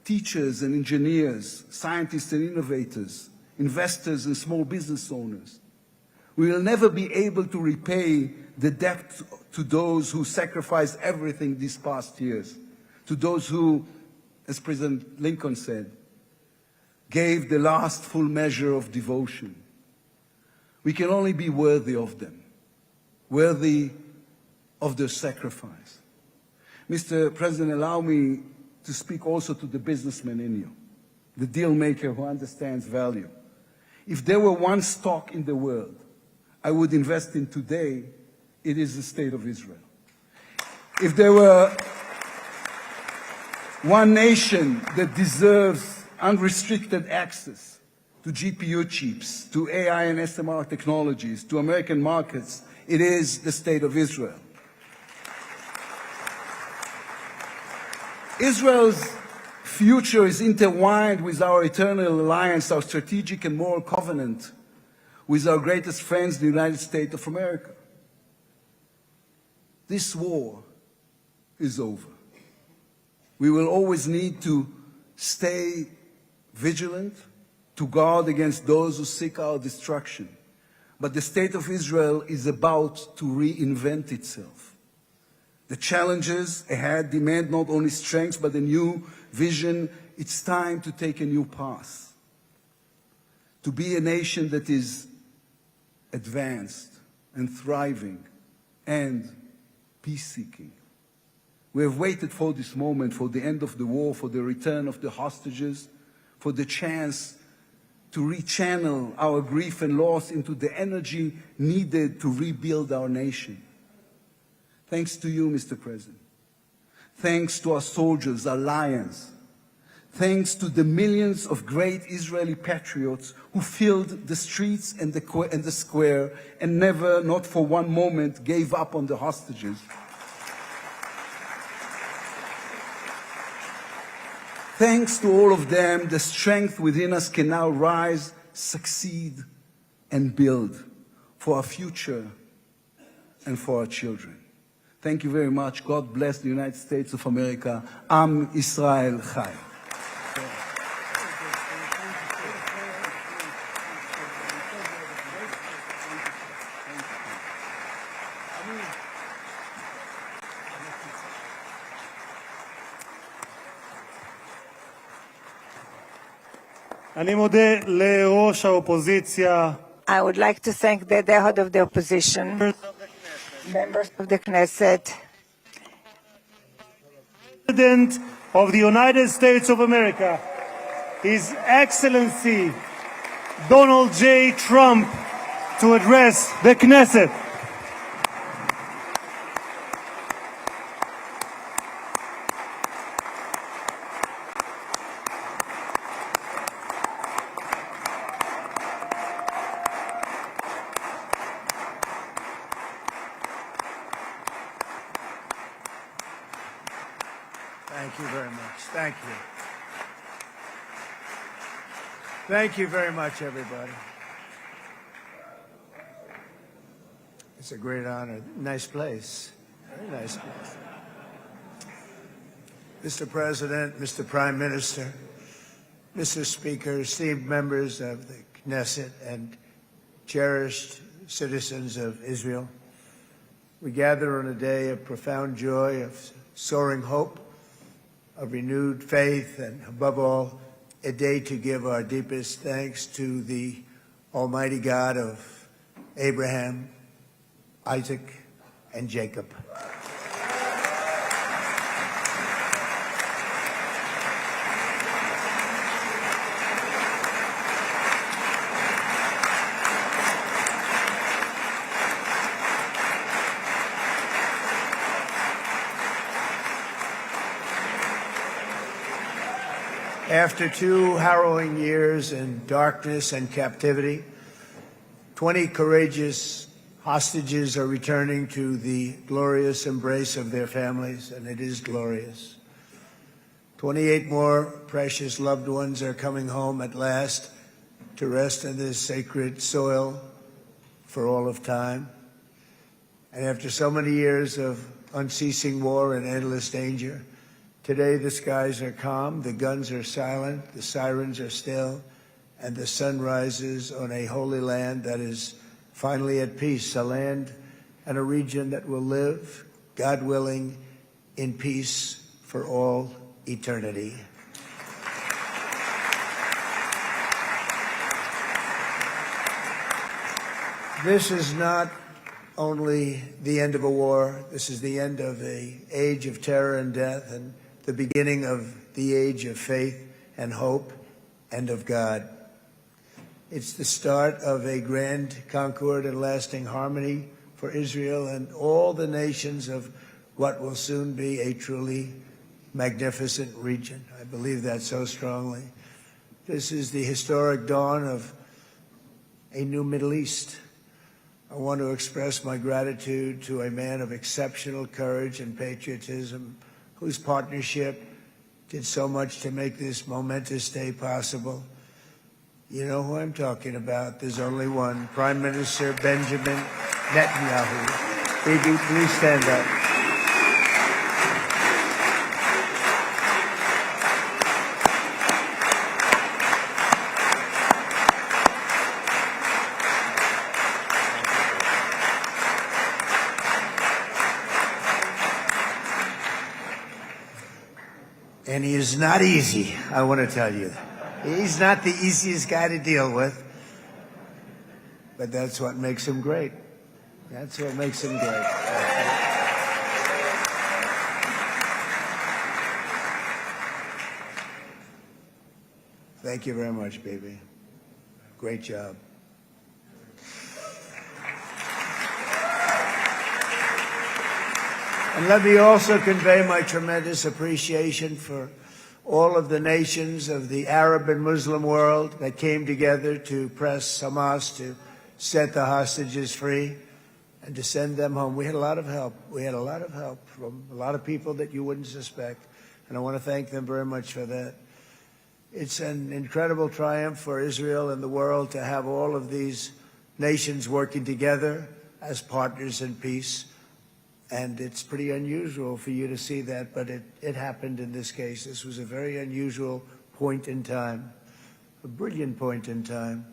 teachers and engineers, scientists and innovators, investors and small business owners. We will never be able to repay the debt to those who sacrificed everything these past years, to those who, as President Lincoln said, gave the last full measure of devotion. We can only be worthy of them, worthy of their sacrifice. Mr. President, allow me to speak also to the businessman in you, the deal maker who understands value. If there were one stock in the world I would invest in today, it is the State of Israel. If there were one nation that deserves unrestricted access to GPU chips, to AI and SMR technologies, to American markets, It is the State of Israel. Israel's future is intertwined with our eternal alliance, our strategic and moral covenant with our greatest friends, the United States of America. This war is over. We will always need to stay vigilant, to guard against those who seek our destruction. But the State of Israel is about to reinvent itself. The challenges ahead demand not only strength, but a new vision. It's time to take a new path. To be a nation that is advanced and thriving and peace-seeking. We have waited for this moment, for the end of the war, for the return of the hostages, for the chance to rechannel our grief and loss into the energy needed to rebuild our nation. Thanks to you, Mr. President. Thanks to our soldiers, our lions. Thanks to the millions of great Israeli patriots who filled the streets and the square and never, not for one moment, gave up on the hostages. Thanks to all of them, the strength within us can now rise, succeed, and build for our future and for our children. Thank you very much. God bless the United States of America. Am Israel Chai. אני מודה לראש האופוזיציה. I would like to thank the head of the opposition, members of the Knesset, President of the United States of America, His Excellency Donald J. Trump, to address the Knesset. Thank you very much. Thank you. Thank you very much, everybody. It's a great honor. Nice place. Very nice place. Mr. President, Mr. Prime Minister, Mr. Speaker, esteemed members of the Knesset and cherished citizens of Israel, we gather on a day of profound joy, of soaring hope, of renewed faith, and above all, a day to give our deepest thanks to the Almighty God of Abraham, Isaac, and Jacob. After 2 harrowing years in darkness and captivity, 20 courageous hostages are returning to the glorious embrace of their families, and it is glorious. 28 more precious loved ones are coming home at last to rest in this sacred soil for all of time. And after so many years of unceasing war and endless danger, today the skies are calm, the guns are silent, the sirens are still, and the sun rises on a holy land that is finally at peace, a land and a region that will live, God willing, in peace for all eternity. This is not only the end of a war, this is the end of an age of terror and death, and the beginning of the age of faith and hope and of God. It's the start of a grand concord and lasting harmony for Israel and all the nations of what will soon be a truly magnificent region. I believe that so strongly. This is the historic dawn of a new Middle East, I want to express my gratitude to a man of exceptional courage and patriotism, whose partnership did so much to make this momentous day possible. You know who I'm talking about. There's only one, Prime Minister Benjamin Netanyahu. Bibi, please stand up. And he is not easy, I want to tell you. He's not the easiest guy to deal with, but that's what makes him great. That's what makes him great. Thank you very much, baby. Great job. And let me also convey my tremendous appreciation for all of the nations of the Arab and Muslim world that came together to press Hamas to set the hostages free and to send them home. We had a lot of help. We had a lot of help from a lot of people that you wouldn't suspect, and I want to thank them very much for that. It's an incredible triumph for Israel and the world to have all of these nations working together as partners in peace. And it's pretty unusual for you to see that, but it happened in this case. This was a very unusual point in time, a brilliant point in time.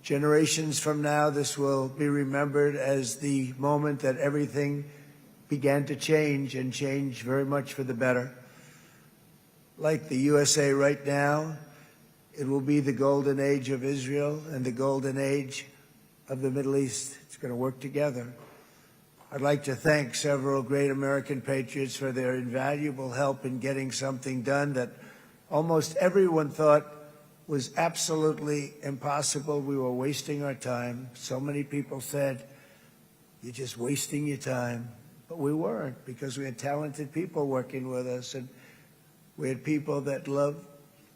Generations from now, this will be remembered as the moment that everything began to change, and change very much for the better. Like the USA right now, it will be the golden age of Israel and the golden age of the Middle East. It's going to work together. I'd like to thank several great American patriots for their invaluable help in getting something done that almost everyone thought was absolutely impossible. We were wasting our time. So many people said, "You're just wasting your time." But we weren't, because we had talented people working with us, and we had people that love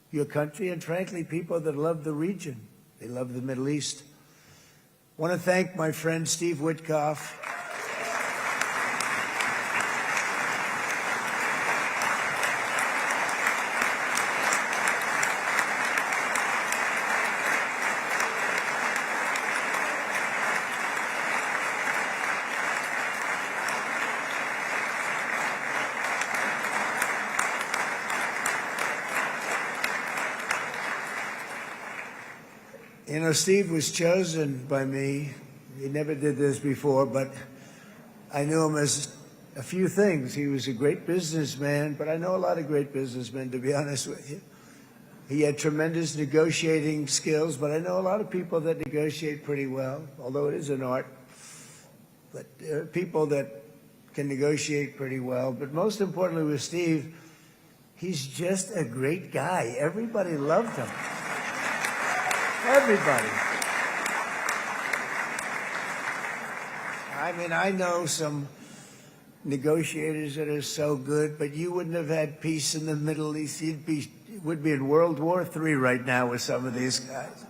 your country, and frankly, people that love the region. They love the Middle East. I want to thank my friend Steve Witkoff. You know, Steve was chosen by me. He never did this before, but I knew him as a few things. He was a great businessman, but I know a lot of great businessmen, to be honest with you. He had tremendous negotiating skills, but I know a lot of people that negotiate pretty well, although it is an art. But there are people that can negotiate pretty well. But most importantly with Steve, he's just a great guy. Everybody loved him. Everybody. I mean, I know some negotiators that are so good, but you wouldn't have had peace in the Middle East. You would be in World War III right now with some of these guys.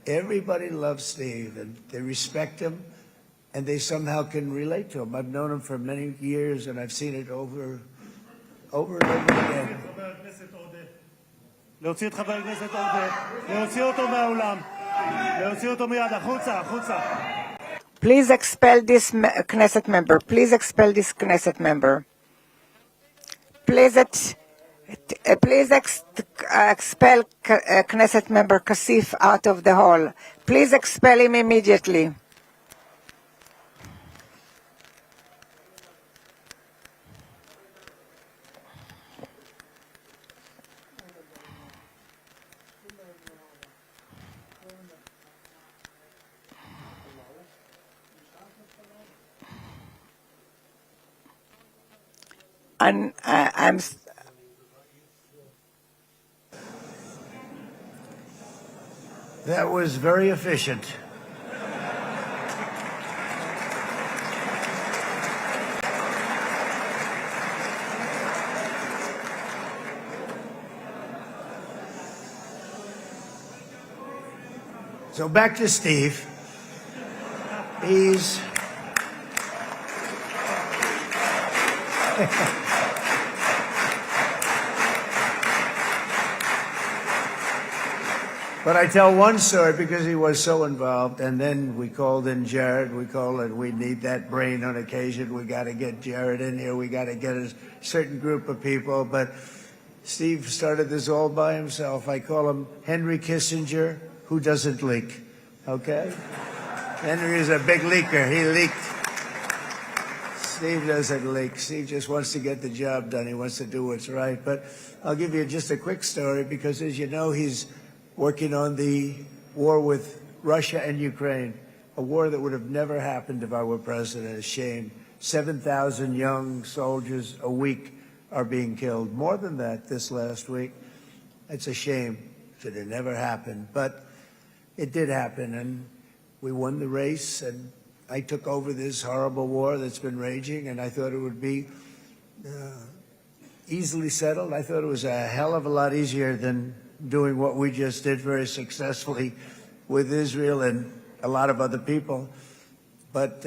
Everybody loves Steve, and they respect him, and they somehow can relate to him. I've known him for many years, and I've seen it over and over again. להוציא את חבר הכנסת עודה, להוציא אותו מהאולם, להוציא אותו מיד, החוצה, החוצה. Please expel this Knesset member. Please expel this Knesset member. Please expel Knesset member Kasif out of the hall. Please expel him immediately. And That was very efficient. So back to Steve. He's But I tell one story because he was so involved, and then we called in Jared. We need that brain on occasion. We got to get Jared in here. We got to get a certain group of people. But Steve started this all by himself. I call him Henry Kissinger, who doesn't leak. Okay? Henry is a big leaker. He leaked. Steve doesn't leak. Steve just wants to get the job done. He wants to do what's right. But I'll give you just a quick story because, as you know, he's working on the war with Russia and Ukraine, a war that would have never happened if I were president. A shame. 7,000 young soldiers a week are being killed. More than that this last week. It's a shame. Should have never happened. But it did happen, and we won the race, and I took over this horrible war that's been raging, and I thought it would be easily settled. I thought it was a hell of a lot easier than doing what we just did very successfully with Israel and a lot of other people. But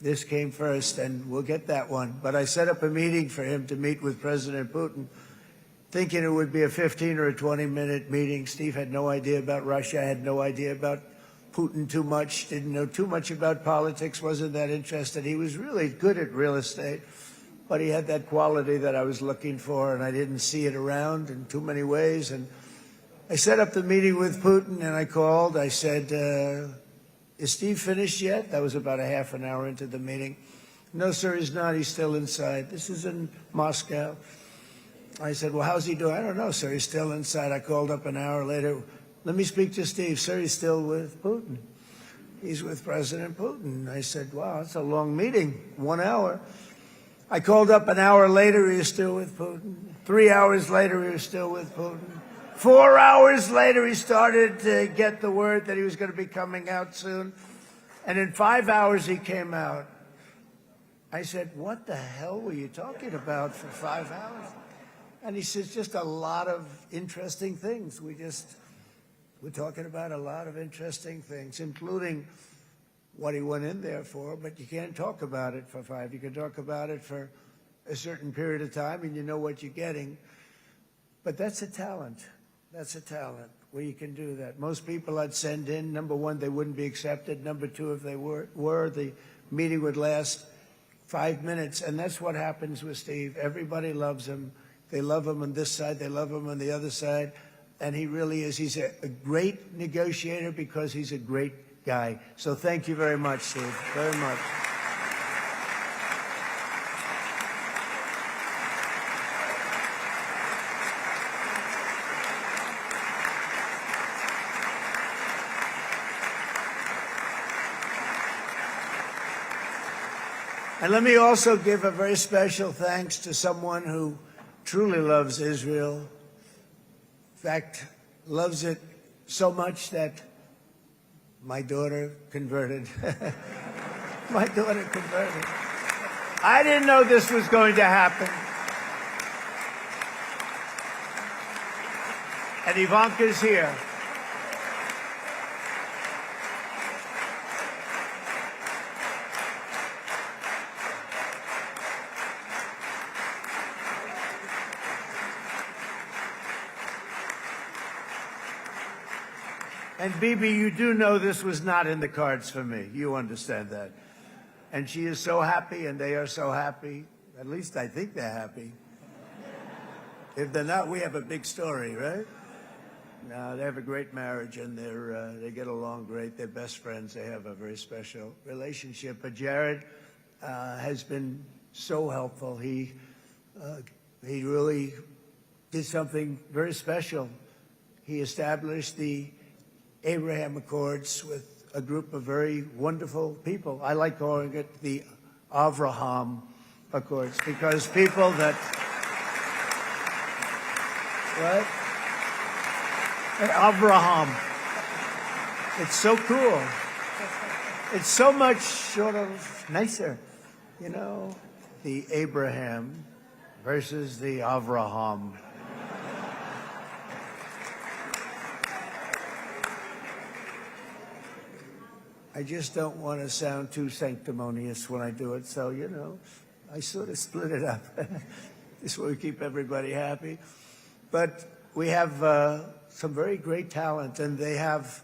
this came first, and we'll get that one. But I set up a meeting for him to meet with President Putin, thinking it would be a 15 or a 20-minute meeting. Steve had no idea about Russia, had no idea about Putin too much, didn't know too much about politics, wasn't that interested. He was really good at real estate, but he had that quality that I was looking for, and I didn't see it around in too many ways. And I set up the meeting with Putin, and I called. I said, is Steve finished yet? That was about a half an hour into the meeting. No, sir, he's not. He's still inside. This is in Moscow. I said, well, how's he doing? I don't know, sir. He's still inside. I called up an hour later. Let me speak to Steve. Sir, he's still with Putin. He's with President Putin. I said, wow, that's a long meeting, 1 hour. I called up an hour later, he was still with Putin. 3 hours later, he was still with Putin. 4 hours later, he started to get the word that he was going to be coming out soon. And in 5 hours, he came out. I said, what the hell were you talking about for 5 hours? And he says, just a lot of interesting things. We're talking about a lot of interesting things, including what he went in there for, but you can't talk about it for 5. You can talk about it for a certain period of time, and you know what you're getting. But that's a talent. That's a talent, where you can do that. Most people I'd send in, number one, they wouldn't be accepted. Number two, if they were, the meeting would last 5 minutes, and that's what happens with Steve. Everybody loves him. They love him on this side. They love him on the other side. And he really is. He's a great negotiator because he's a great guy. So thank you very much, Steve, very much. And let me also give a very special thanks to someone who truly loves Israel. In fact, loves it so much that my daughter converted. My daughter converted. I didn't know this was going to happen. And Ivanka's here. And Bibi, you do know this was not in the cards for me. You understand that. And she is so happy, and they are so happy. At least I think they're happy. If they're not, we have a big story, right? No, they have a great marriage, and they get along great. They're best friends. They have a very special relationship. But Jared has been so helpful. He really did something very special. He established the Abraham Accords with a group of very wonderful people. I like calling it the Avraham Accords because people that, right? Avraham. It's so cool. It's so much sort of nicer, you know, the Abraham versus the Avraham. I just don't want to sound too sanctimonious when I do it, so, I sort of split it up. This way we keep everybody happy. But we have some very great talent, and they have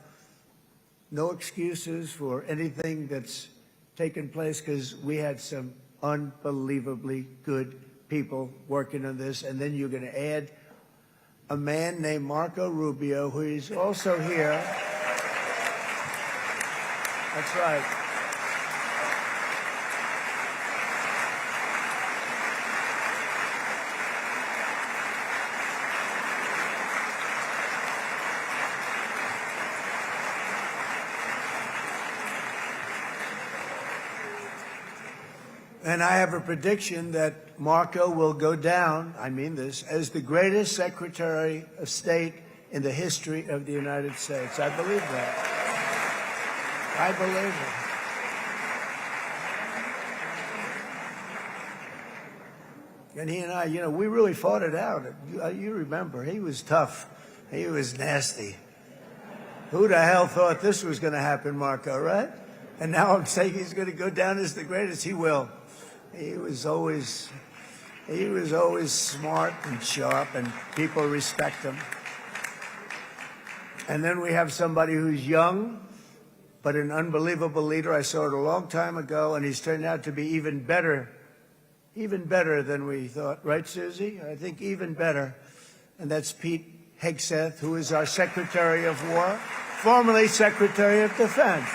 no excuses for anything that's taken place, because we had some unbelievably good people working on this. And then you're going to add a man named Marco Rubio, who is also here. That's right. And I have a prediction that Marco will go down, I mean this, as the greatest Secretary of State in the history of the United States. I believe that. I believe it. And he and I, we really fought it out. You remember, he was tough. He was nasty. Who the hell thought this was going to happen, Marco, right? And now I'm saying he's going to go down as the greatest. He will. He was always smart and sharp, and people respect him. And then we have somebody who's young, but an unbelievable leader. I saw it a long time ago, and he's turned out to be even better than we thought. Right, Susie? I think even better. And that's Pete Hegseth, who is our Secretary of War, formerly Secretary of Defense.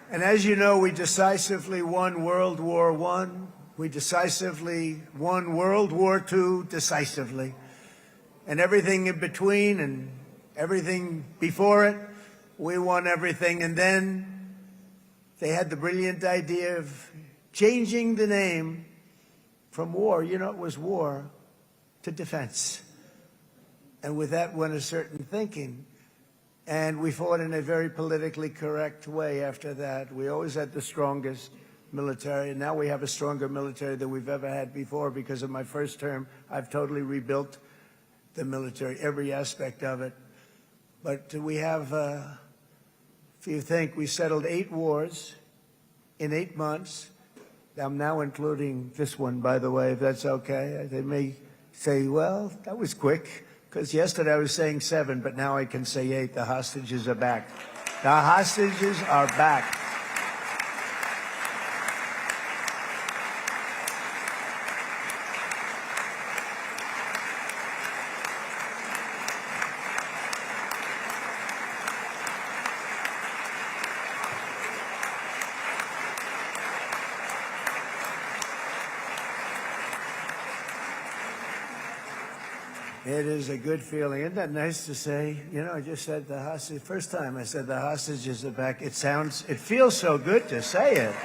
And as you know, we decisively won World War I. We decisively won World War II decisively. And everything in between and everything before it, we won everything. And then they had the brilliant idea of changing the name from war, it was war, to defense. And with that went a certain thinking. And we fought in a very politically correct way after that. We always had the strongest military, and now we have a stronger military than we've ever had before. Because of my first term, I've totally rebuilt the military, every aspect of it. But we have, if you think, we settled 8 wars in 8 months. I'm now including this one, by the way, if that's okay. They may say, well, that was quick. Because yesterday I was saying 7, but now I can say 8. The hostages are back. The hostages are back. It is a good feeling. Isn't that nice to say? I just said the hostage. First time I said the hostages are back. It feels so good to say it.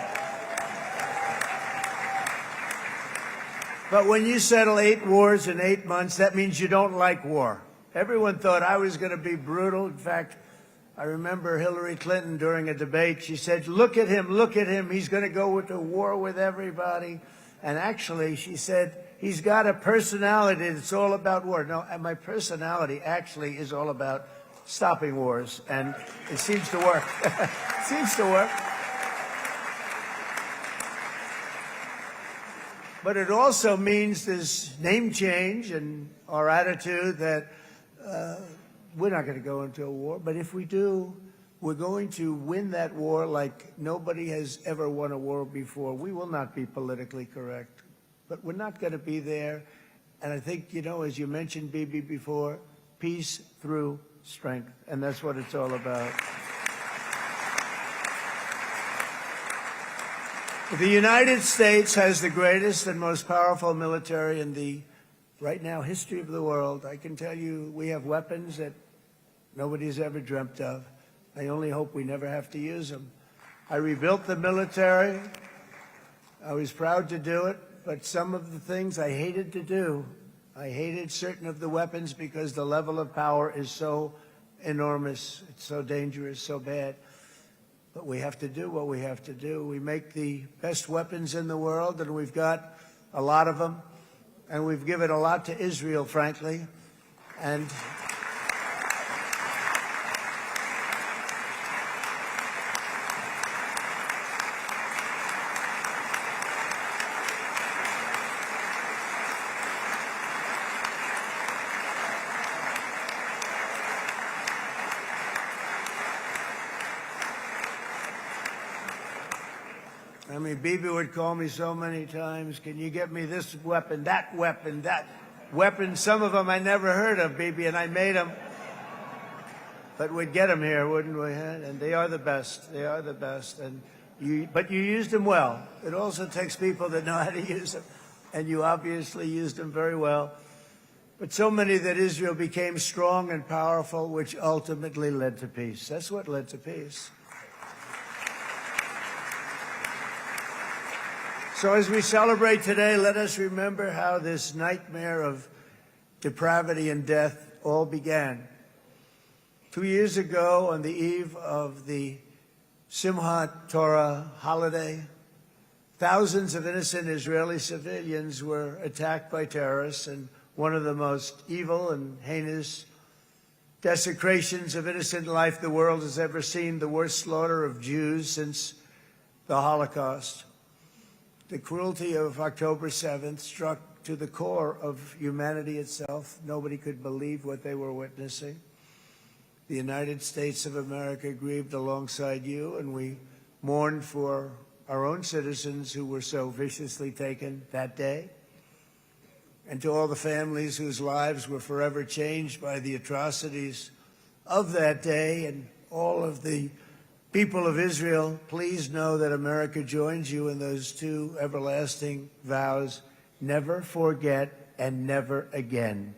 But when you settle 8 wars in 8 months, that means you don't like war. Everyone thought I was going to be brutal. In fact, I remember Hillary Clinton during a debate, she said, look at him. He's going to go into war with everybody. And actually, she said, he's got a personality that's all about war. No, and my personality actually is all about stopping wars. And it seems to work. It seems to work. But it also means this name change and our attitude that we're not going to go into a war. But if we do, we're going to win that war like nobody has ever won a war before. We will not be politically correct, but we're not going to be there. And I think, as you mentioned, Bibi, before, peace through strength. And that's what it's all about. The United States has the greatest and most powerful military in the, right now, history of the world. I can tell you we have weapons that nobody's ever dreamt of. I only hope we never have to use them. I rebuilt the military. I was proud to do it, but some of the things I hated to do. I hated certain of the weapons because the level of power is so enormous. It's so dangerous, so bad. But we have to do what we have to do. We make the best weapons in the world, and we've got a lot of them. And we've given a lot to Israel, frankly. And I mean, Bibi would call me so many times, can you get me this weapon, that weapon, that weapon? Some of them I never heard of, Bibi, and I made them. But we'd get them here, wouldn't we? And they are the best. They are the best. But you used them well. It also takes people that know how to use them. And you obviously used them very well. But so many that Israel became strong and powerful, which ultimately led to peace. That's what led to peace. So as we celebrate today, let us remember how this nightmare of depravity and death all began. 2 years ago, on the eve of the Simchat Torah holiday, thousands of innocent Israeli civilians were attacked by terrorists, and one of the most evil and heinous desecrations of innocent life the world has ever seen, the worst slaughter of Jews since the Holocaust. The cruelty of October 7th struck to the core of humanity itself. Nobody could believe what they were witnessing. The United States of America grieved alongside you, and we mourned for our own citizens who were so viciously taken that day. And to all the families whose lives were forever changed by the atrocities of that day, and all of the people of Israel, please know that America joins you in those two everlasting vows: never forget and never again.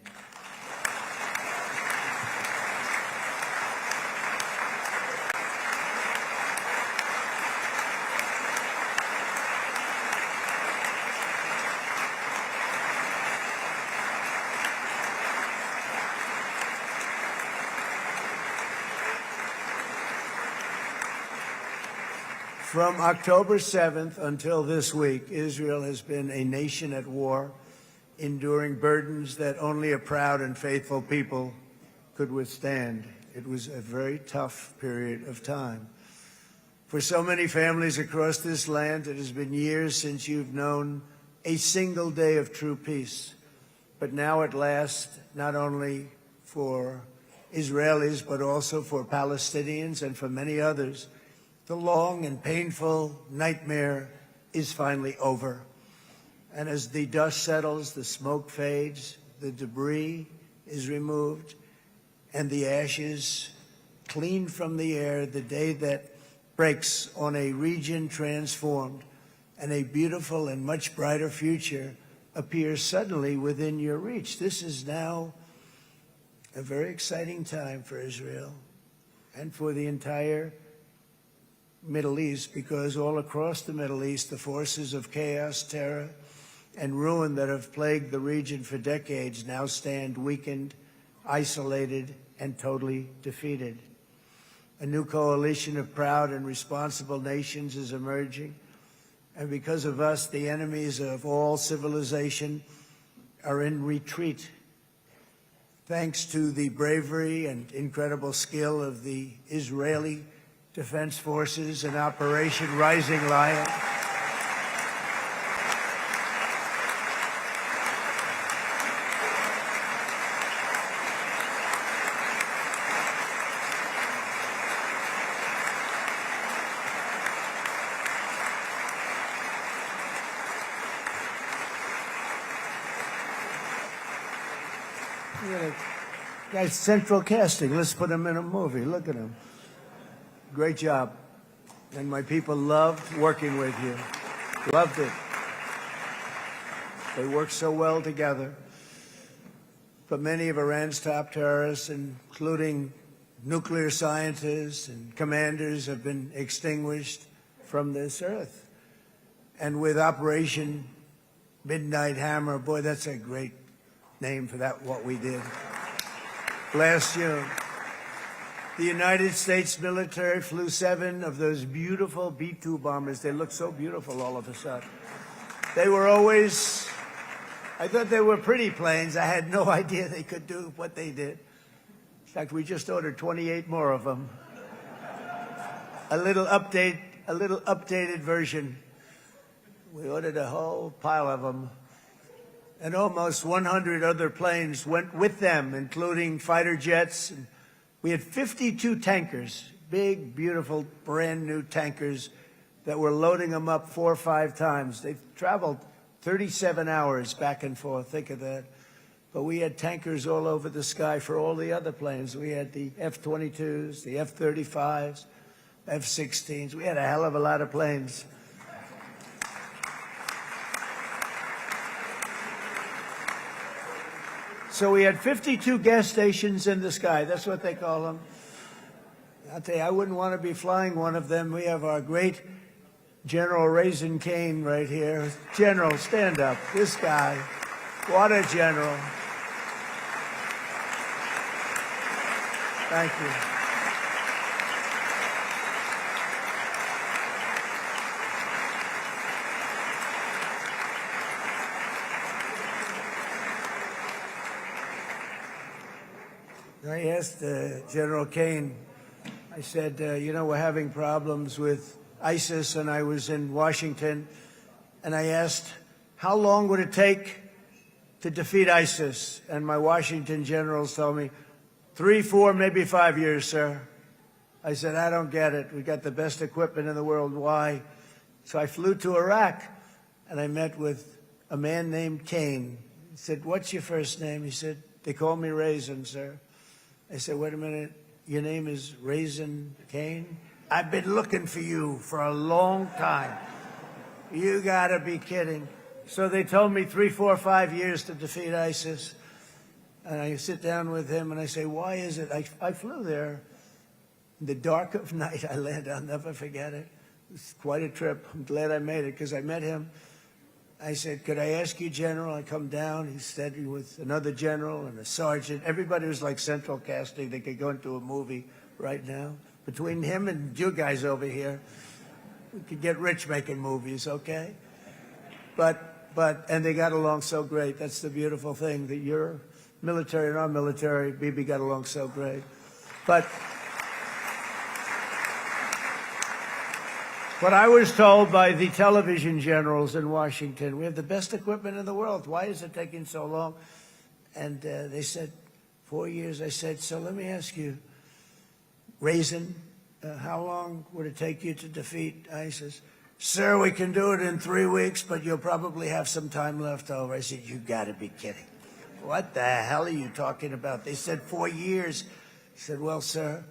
From October 7th until this week, Israel has been a nation at war, enduring burdens that only a proud and faithful people could withstand. It was a very tough period of time. For so many families across this land, it has been years since you've known a single day of true peace. But now at last, not only for Israelis, but also for Palestinians and for many others, the long and painful nightmare is finally over. And as the dust settles, the smoke fades, the debris is removed, and the ashes cleaned from the air, the day that breaks on a region transformed, and a beautiful and much brighter future appears suddenly within your reach. This is now a very exciting time for Israel and for the entire Middle East, because all across the Middle East, the forces of chaos, terror, and ruin that have plagued the region for decades now stand weakened, isolated, and totally defeated. A new coalition of proud and responsible nations is emerging, and because of us, the enemies of all civilization are in retreat. Thanks to the bravery and incredible skill of the Israeli Defense Forces and Operation Rising Lion, guy's central casting. Let's put him in a movie. Look at him. Great job. And my people loved working with you. Loved it. They worked so well together. But many of Iran's top terrorists, including nuclear scientists and commanders, have been extinguished from this earth. And with Operation Midnight Hammer, boy, that's a great name for that, what we did last June. The United States military flew 7 of those beautiful B-2 bombers. They look so beautiful all of a sudden. They were always, I thought they were pretty planes. I had no idea they could do what they did. In fact, we just ordered 28 more of them. A little updated version. We ordered a whole pile of them. And almost 100 other planes went with them, including fighter jets. We had 52 tankers, big, beautiful, brand new tankers that were loading them up 4 or 5 times. They traveled 37 hours back and forth. Think of that. But we had tankers all over the sky for all the other planes. We had the F-22s, the F-35s, F-16s. We had a hell of a lot of planes. So we had 52 gas stations in the sky. That's what they call them. I'll tell you, I wouldn't want to be flying one of them. We have our great General Raisin Cain right here. General, stand up. This guy. What a general. Thank you. I asked General Cain, I said, you know, we're having problems with ISIS, and I was in Washington, and I asked, how long would it take to defeat ISIS? And my Washington generals told me, 3, 4, maybe 5 years, sir. I said, I don't get it. We got the best equipment in the world. Why? So I flew to Iraq, and I met with a man named Cain. He said, what's your first name? He said, they call me Raisin, sir. I said, wait a minute, your name is Raisin Cain? I've been looking for you for a long time. You gotta be kidding. So they told me 3, 4, 5 years to defeat ISIS. And I sit down with him and I say, why is it? I flew there in the dark of night. I landed, I'll never forget it. It was quite a trip. I'm glad I made it because I met him. I said, could I ask you, General? I come down. He's standing with another general and a sergeant. Everybody was like central casting. They could go into a movie right now. Between him and you guys over here, we could get rich making movies, okay? And they got along so great. That's the beautiful thing, that your military and our military, Bibi, got along so great. But what I was told by the television generals in Washington, we have the best equipment in the world. Why is it taking so long? And they said, 4 years. I said, so let me ask you, Raisin, how long would it take you to defeat ISIS? Sir, we can do it in 3 weeks, but you'll probably have some time left over. I said, you got to be kidding. What the hell are you talking about? They said 4 years. I said, well, sir,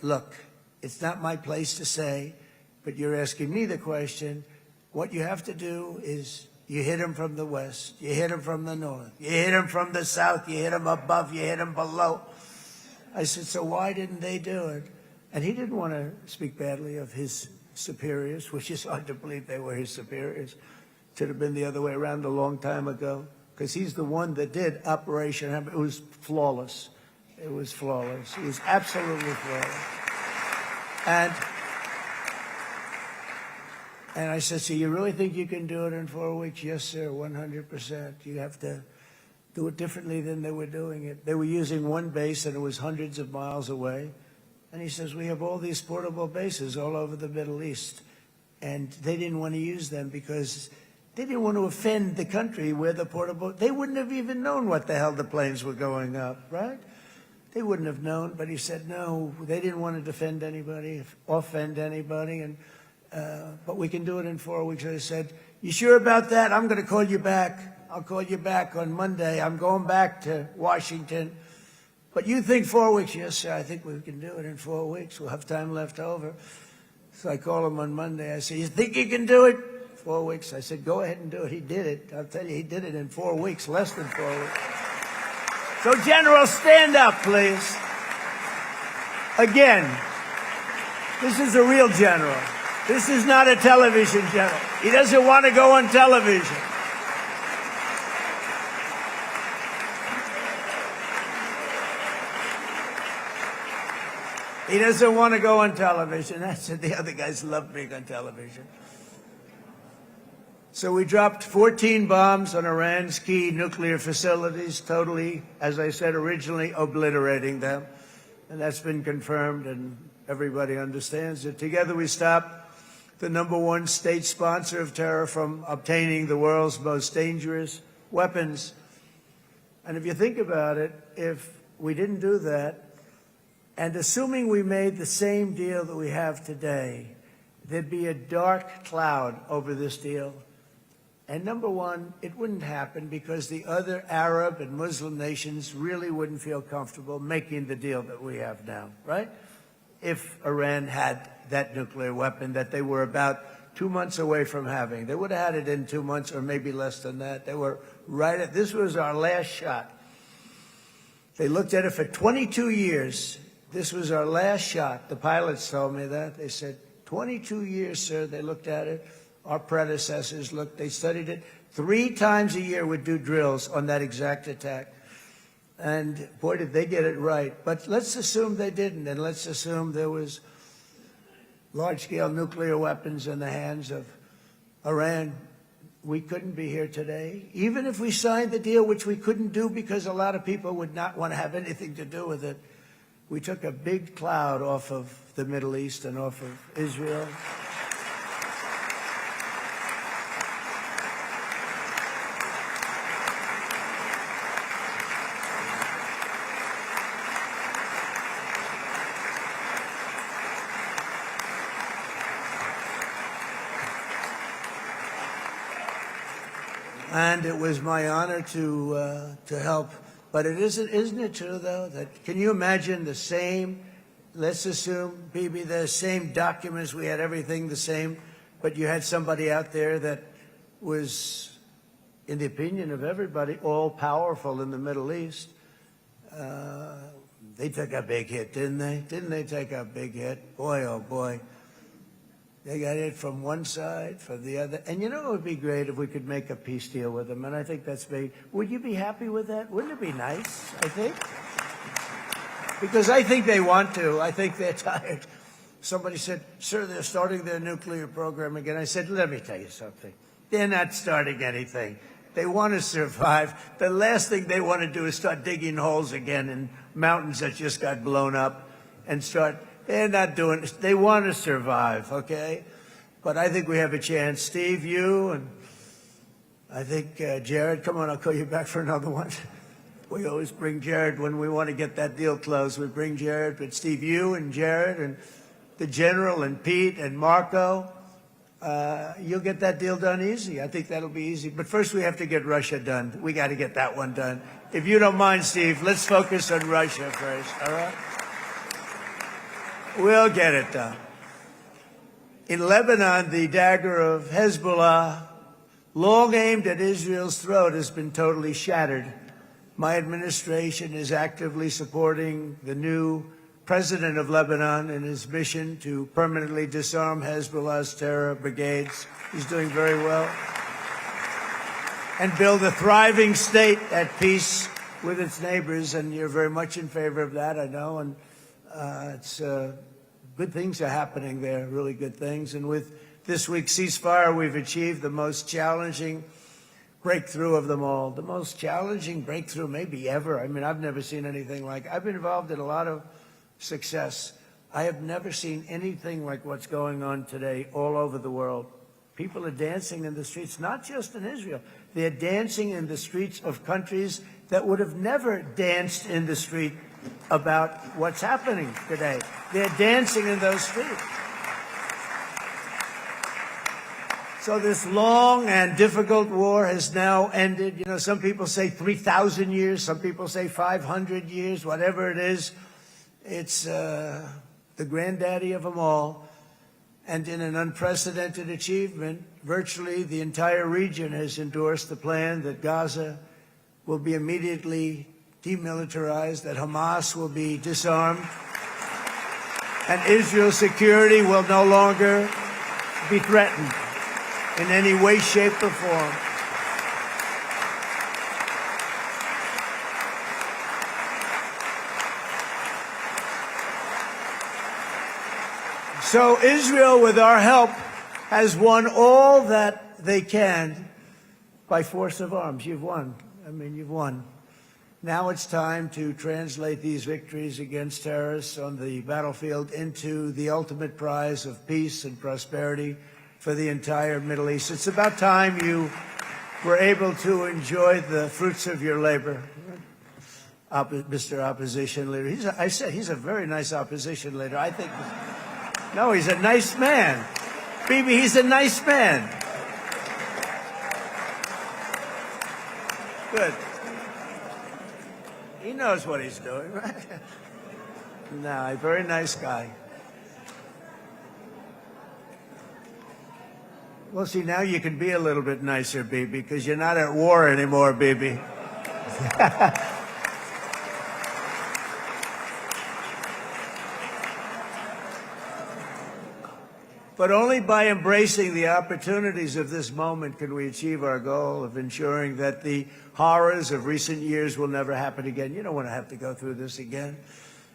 look, it's not my place to say, but you're asking me the question. What you have to do is you hit him from the west, you hit him from the north, you hit him from the south, you hit him above, you hit him below. I said, so why didn't they do it? And he didn't want to speak badly of his superiors, which is hard to believe they were his superiors. Should have been the other way around a long time ago, because he's the one that did Operation Hammer. It was flawless. It was flawless. It was absolutely flawless. And I said, so you really think you can do it in 4 weeks? Yes, sir, 100%. You have to do it differently than they were doing it. They were using one base, and it was hundreds of miles away. And he says, we have all these portable bases all over the Middle East. And they didn't want to use them because they didn't want to offend the country where the portable... They wouldn't have even known what the hell the planes were going up, right? They wouldn't have known. But he said, no, they didn't want to defend anybody, offend anybody. And but we can do it in 4 weeks. I said, you sure about that? I'm going to call you back. I'll call you back on Monday. I'm going back to Washington. But you think 4 weeks? Yes, sir, I think we can do it in 4 weeks. We'll have time left over. So I call him on Monday. I said, you think you can do it? 4 weeks. I said, go ahead and do it. He did it. I'll tell you, he did it in 4 weeks, less than 4 weeks. So, General, stand up, please. Again, this is a real general. This is not a television general. He doesn't want to go on television. He doesn't want to go on television. That's it. The other guys love being on television. So we dropped 14 bombs on Iran's key nuclear facilities, totally, as I said originally, obliterating them. And that's been confirmed, and everybody understands it. Together we stopped the #1 state sponsor of terror from obtaining the world's most dangerous weapons. And if you think about it, if we didn't do that, and assuming we made the same deal that we have today, there'd be a dark cloud over this deal. And #1, it wouldn't happen because the other Arab and Muslim nations really wouldn't feel comfortable making the deal that we have now, right? If Iran had that nuclear weapon that they were about 2 months away from having. They would have had it in 2 months or maybe less than that. They were right at, this was our last shot. They looked at it for 22 years. This was our last shot. The pilots told me that. They said, 22 years, sir. They looked at it. Our predecessors looked, they studied it. 3 times a year would do drills on that exact attack. And boy, did they get it right. But let's assume they didn't, and let's assume there was large-scale nuclear weapons in the hands of Iran. We couldn't be here today. Even if we signed the deal, which we couldn't do because a lot of people would not want to have anything to do with it, we took a big cloud off of the Middle East and off of Israel. And it was my honor to help. But isn't it true, though, that can you imagine the same, let's assume, Bibi, the same documents, we had everything the same, but you had somebody out there that was, in the opinion of everybody, all-powerful in the Middle East. They took a big hit, didn't they? Didn't they take a big hit? Boy, oh boy. They got it from one side, from the other. And you know it would be great if we could make a peace deal with them, and I think that's big. Would you be happy with that? Wouldn't it be nice, I think? Because I think they want to. I think they're tired. Somebody said, sir, they're starting their nuclear program again. I said, let me tell you something. They're not starting anything. They want to survive. The last thing they want to do is start digging holes again in mountains that just got blown up and start... They're not doing it. They want to survive, okay? But I think we have a chance. Steve, you, and I think Jared, come on, I'll call you back for another one. We always bring Jared when we want to get that deal closed. We bring Jared, but Steve, you and Jared and the General and Pete and Marco, you'll get that deal done easy. I think that'll be easy. But first we have to get Russia done. We got to get that one done. If you don't mind, Steve, let's focus on Russia first, all right? We'll get it done. In Lebanon, the dagger of Hezbollah, long aimed at Israel's throat, has been totally shattered. My administration is actively supporting the new president of Lebanon in his mission to permanently disarm Hezbollah's terror brigades. He's doing very well. And build a thriving state at peace with its neighbors, and you're very much in favor of that, I know, and it's good things are happening there, really good things. And with this week's ceasefire, we've achieved the most challenging breakthrough of them all. The most challenging breakthrough maybe ever. I mean, I've never seen anything like it. I've been involved in a lot of success. I have never seen anything like what's going on today all over the world. People are dancing in the streets, not just in Israel. They're dancing in the streets of countries that would have never danced in the street about what's happening today. They're dancing in those streets. So this long and difficult war has now ended. You know, some people say 3,000 years, some people say 500 years, whatever it is. It's the granddaddy of them all. And in an unprecedented achievement, virtually the entire region has endorsed the plan that Gaza will be immediately demilitarized, that Hamas will be disarmed, and Israel's security will no longer be threatened in any way, shape, or form. So Israel, with our help, has won all that they can by force of arms. You've won. I mean, you've won. Now it's time to translate these victories against terrorists on the battlefield into the ultimate prize of peace and prosperity for the entire Middle East. It's about time you were able to enjoy the fruits of your labor. Mr. Opposition Leader. I said he's a very nice opposition leader. I think. No, he's a nice man. Bibi, he's a nice man. Good. He knows what he's doing, right? No, a very nice guy. Well, see, now you can be a little bit nicer, Bibi, because you're not at war anymore, Bibi. But only by embracing the opportunities of this moment can we achieve our goal of ensuring that the horrors of recent years will never happen again. You don't want to have to go through this again.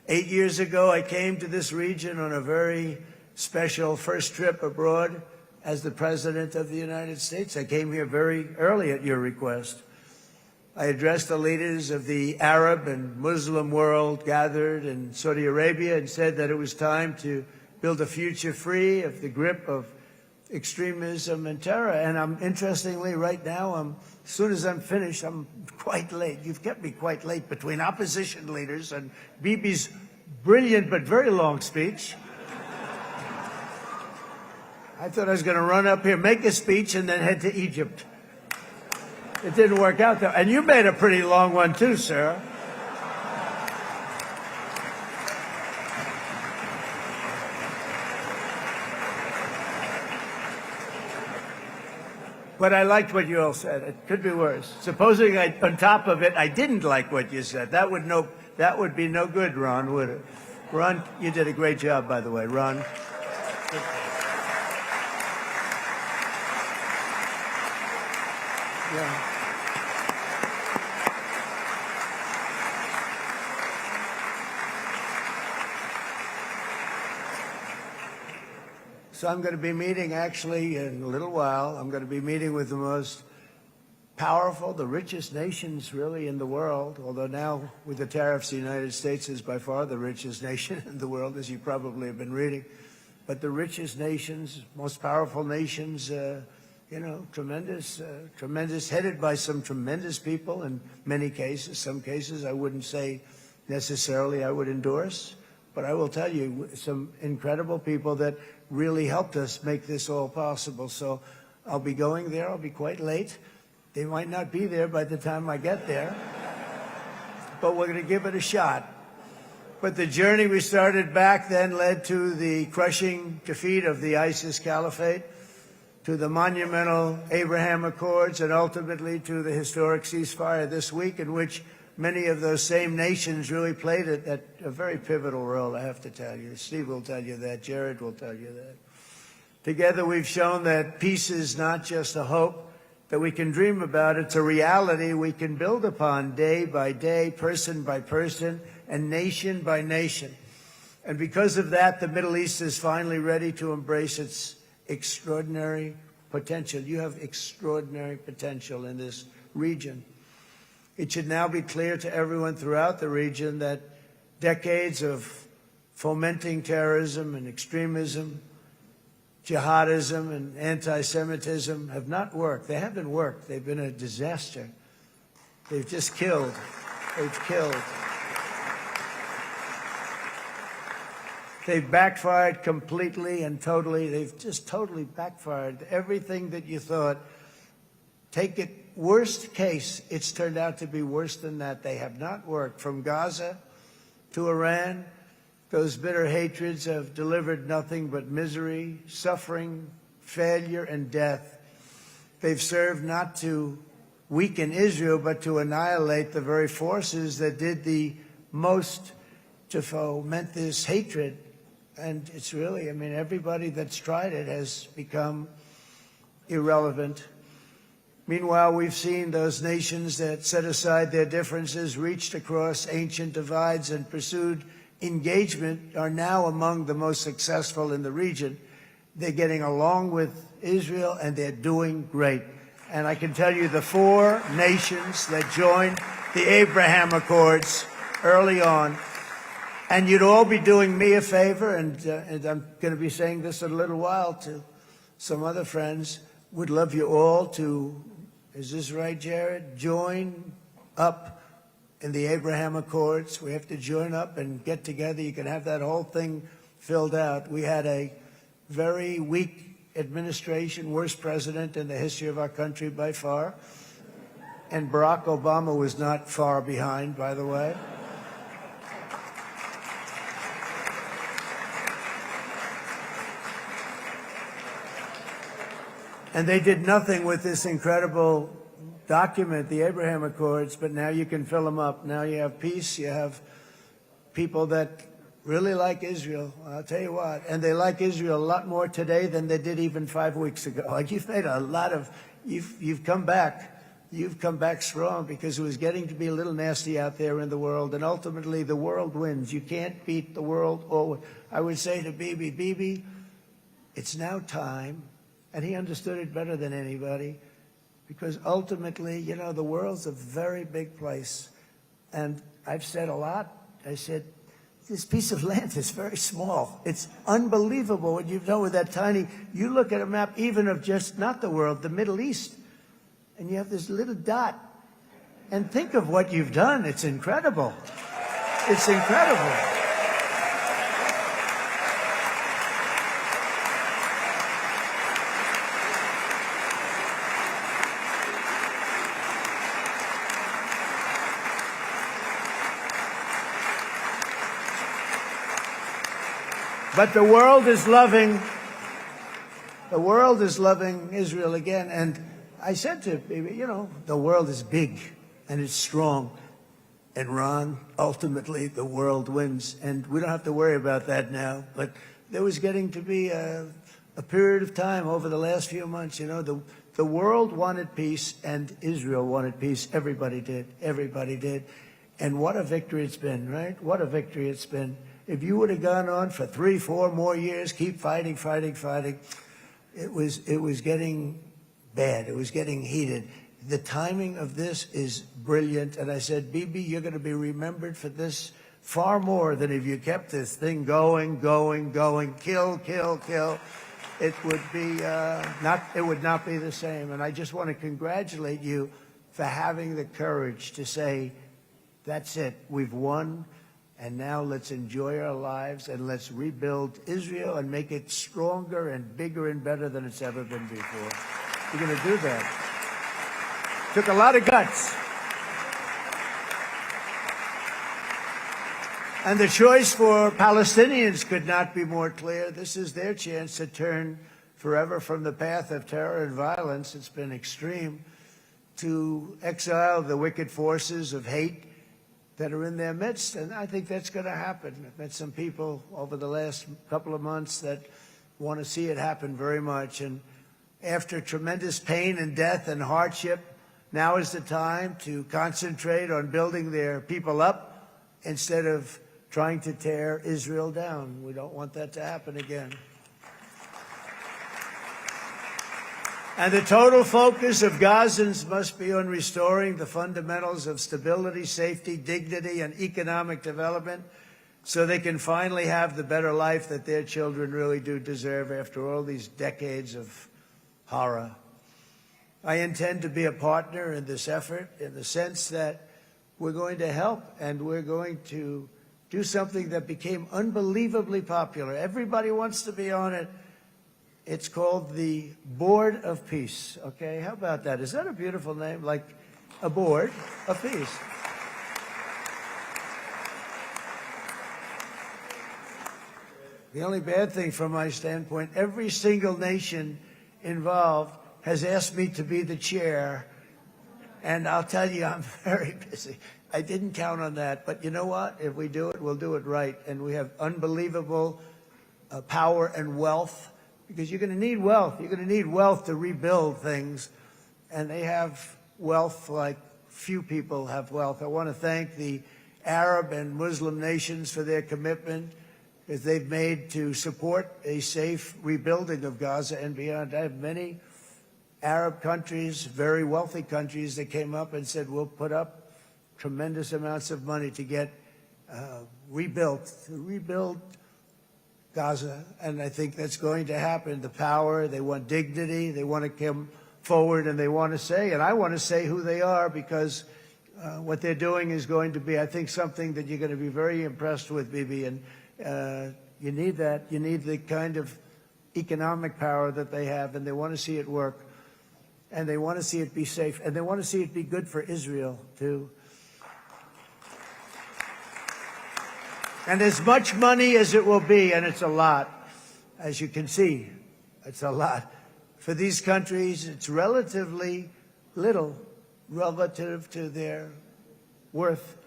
8 years ago, I came to this region on a very special first trip abroad as the President of the United States. I came here very early at your request. I addressed the leaders of the Arab and Muslim world gathered in Saudi Arabia and said that it was time to build a future free of the grip of extremism and terror. And interestingly, right now, as soon as I'm finished, I'm quite late. You've kept me quite late between opposition leaders and Bibi's brilliant but very long speech. I thought I was going to run up here, make a speech, and then head to Egypt. It didn't work out, though. And you made a pretty long one, too, sir. But I liked what you all said. It could be worse. Supposing on top of it, I didn't like what you said. That would be no good, Ron, would it? Ron, you did a great job, by the way, Ron. Yeah. So I'm going to be meeting, actually, in a little while, I'm going to be meeting with the most powerful, the richest nations, really, in the world, although now, with the tariffs, the United States is by far the richest nation in the world, as you probably have been reading. But the richest nations, most powerful nations, tremendous, headed by some tremendous people in many cases. Some cases I wouldn't say necessarily I would endorse, but I will tell you some incredible people that really helped us make this all possible. So I'll be going there. I'll be quite late. They might not be there by the time I get there, but we're going to give it a shot. But the journey we started back then led to the crushing defeat of the ISIS caliphate, to the monumental Abraham Accords, and ultimately to the historic ceasefire this week, in which many of those same nations really played a very pivotal role, I have to tell you. Steve will tell you that. Jared will tell you that. Together we've shown that peace is not just a hope that we can dream about. It's a reality we can build upon day by day, person by person, and nation by nation. And because of that, the Middle East is finally ready to embrace its extraordinary potential. You have extraordinary potential in this region. It should now be clear to everyone throughout the region that decades of fomenting terrorism and extremism, jihadism and anti-Semitism have not worked. They haven't worked. They've been a disaster. They've just killed. They've killed. They've backfired completely and totally. They've just totally backfired. Everything that you thought, take it worst case, it's turned out to be worse than that. They have not worked. From Gaza to Iran, those bitter hatreds have delivered nothing but misery, suffering, failure, and death. They've served not to weaken Israel, but to annihilate the very forces that did the most to foment this hatred. And it's really, I mean, everybody that's tried it has become irrelevant. Meanwhile, we've seen those nations that set aside their differences, reached across ancient divides, and pursued engagement are now among the most successful in the region. They're getting along with Israel, and they're doing great. And I can tell you the 4 nations that joined the Abraham Accords early on, and you'd all be doing me a favor, and I'm going to be saying this in a little while to some other friends, would love you all to, is this right, Jared? Join up in the Abraham Accords. We have to join up and get together. You can have that whole thing filled out. We had a very weak administration, worst president in the history of our country by far. And Barack Obama was not far behind, by the way. And they did nothing with this incredible document, the Abraham Accords, but now you can fill them up. Now you have peace, you have people that really like Israel. I'll tell you what, and they like Israel a lot more today than they did even 5 weeks ago. Like you've made a lot of, you've come back. You've come back strong, because it was getting to be a little nasty out there in the world, and ultimately the world wins. You can't beat the world. Or I would say to Bibi, it's now time, and he understood it better than anybody, because ultimately, you know, the world's a very big place. And I've said a lot. I said, this piece of land is very small. It's unbelievable what you've done with that tiny, you look at a map even of just not the world, the Middle East, and you have this little dot. And think of what you've done. It's incredible. It's incredible. But the world is loving Israel again. And I said to Bibi, you know, the world is big and it's strong. And Ron, ultimately, the world wins. And we don't have to worry about that now. But there was getting to be a period of time over the last few months, you know, the world wanted peace and Israel wanted peace. Everybody did. Everybody did. And what a victory it's been, right? What a victory it's been. If you would have gone on for 3, 4 more years, keep fighting, it was getting bad. It was getting heated. The timing of this is brilliant. And I said, Bibi, you're going to be remembered for this far more than if you kept this thing going, kill. It would be it would not be the same. And I just want to congratulate you for having the courage to say, that's it, we've won. And now let's enjoy our lives and let's rebuild Israel and make it stronger and bigger and better than it's ever been before. We're going to do that. Took a lot of guts. And the choice for Palestinians could not be more clear. This is their chance to turn forever from the path of terror and violence. It's been extreme, to exile the wicked forces of hate that are in their midst, and I think that's going to happen. I've met some people over the last couple of months that want to see it happen very much, and after tremendous pain and death and hardship, now is the time to concentrate on building their people up instead of trying to tear Israel down. We don't want that to happen again. And the total focus of Gazans must be on restoring the fundamentals of stability, safety, dignity, and economic development so they can finally have the better life that their children really do deserve after all these decades of horror. I intend to be a partner in this effort in the sense that we're going to help and we're going to do something that became unbelievably popular. Everybody wants to be on it. It's called the Board of Peace, okay? How about that? Is that a beautiful name? Like a board of peace. The only bad thing from my standpoint, every single nation involved has asked me to be the chair, and I'll tell you, I'm very busy. I didn't count on that, but you know what? If we do it, we'll do it right, and we have unbelievable power and wealth. Because you're going to need wealth. You're going to need wealth to rebuild things. And they have wealth like few people have wealth. I want to thank the Arab and Muslim nations for their commitment that they've made to support a safe rebuilding of Gaza and beyond. I have many Arab countries, very wealthy countries, that came up and said, we'll put up tremendous amounts of money to get rebuild Gaza. And I think that's going to happen. The power, they want dignity, they want to come forward, and they want to say, and I want to say who they are, because what they're doing is going to be, I think, something that you're going to be very impressed with, Bibi. And you need that. You need the kind of economic power that they have, and they want to see it work. And they want to see it be safe. And they want to see it be good for Israel, too. And as much money as it will be, and it's a lot, as you can see, it's a lot. For these countries, it's relatively little relative to their worth.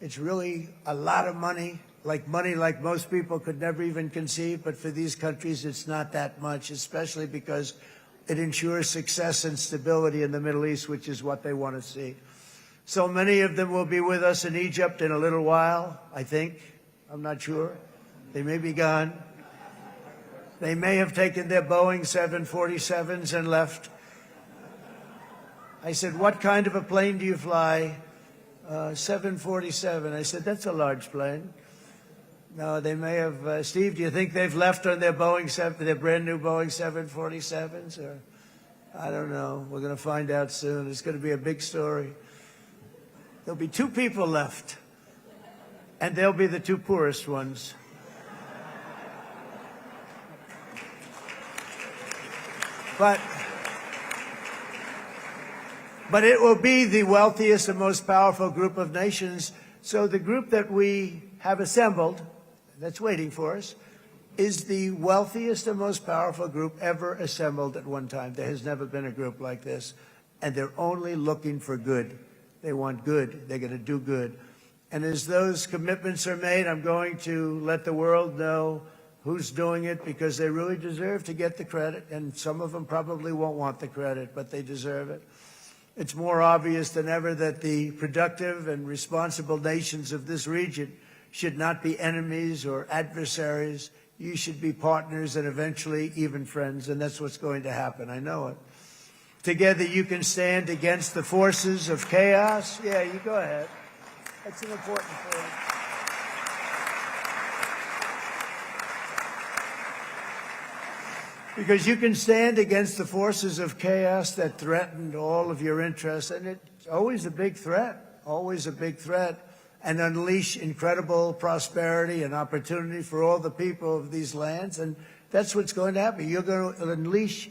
It's really a lot of money like most people could never even conceive. But for these countries, it's not that much, especially because it ensures success and stability in the Middle East, which is what they want to see. So many of them will be with us in Egypt in a little while, I think. I'm not sure. They may be gone. They may have taken their Boeing 747s and left. I said, what kind of a plane do you fly? 747. I said, that's a large plane. No, they may have. Steve, do you think they've left on their their brand new Boeing 747s? Or I don't know. We're going to find out soon. It's going to be a big story. There'll be 2 people left, and they'll be the 2 poorest ones. But it will be the wealthiest and most powerful group of nations. So the group that we have assembled, that's waiting for us, is the wealthiest and most powerful group ever assembled at one time. There has never been a group like this. And they're only looking for good. They want good. They're going to do good. And as those commitments are made, I'm going to let the world know who's doing it, because they really deserve to get the credit. And some of them probably won't want the credit, but they deserve it. It's more obvious than ever that the productive and responsible nations of this region should not be enemies or adversaries. You should be partners and eventually even friends, and that's what's going to happen. I know it. Together you can stand against the forces of chaos. Yeah, you go ahead. That's an important point. Because you can stand against the forces of chaos that threatened all of your interests, and it's always a big threat, and unleash incredible prosperity and opportunity for all the people of these lands. And that's what's going to happen. You're going to unleash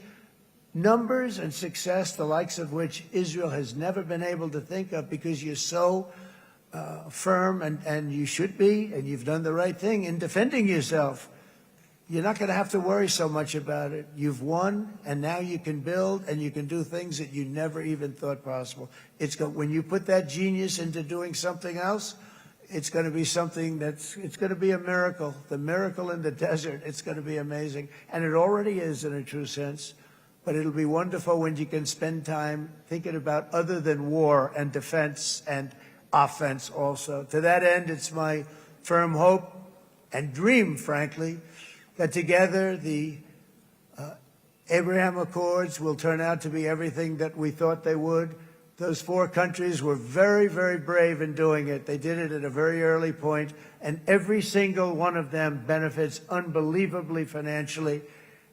numbers and success, the likes of which Israel has never been able to think of, because you're so firm, and you should be, and you've done the right thing in defending yourself. You're not going to have to worry so much about it. You've won, and now you can build, and you can do things that you never even thought possible. When you put that genius into doing something else, it's going to be something it's going to be a miracle. The miracle in the desert, it's going to be amazing. And it already is in a true sense. But it'll be wonderful when you can spend time thinking about other than war and defense and offense also. To that end, it's my firm hope and dream, frankly, that together the Abraham Accords will turn out to be everything that we thought they would. Those 4 countries were very, very brave in doing it. They did it at a very early point, and every single one of them benefits unbelievably financially.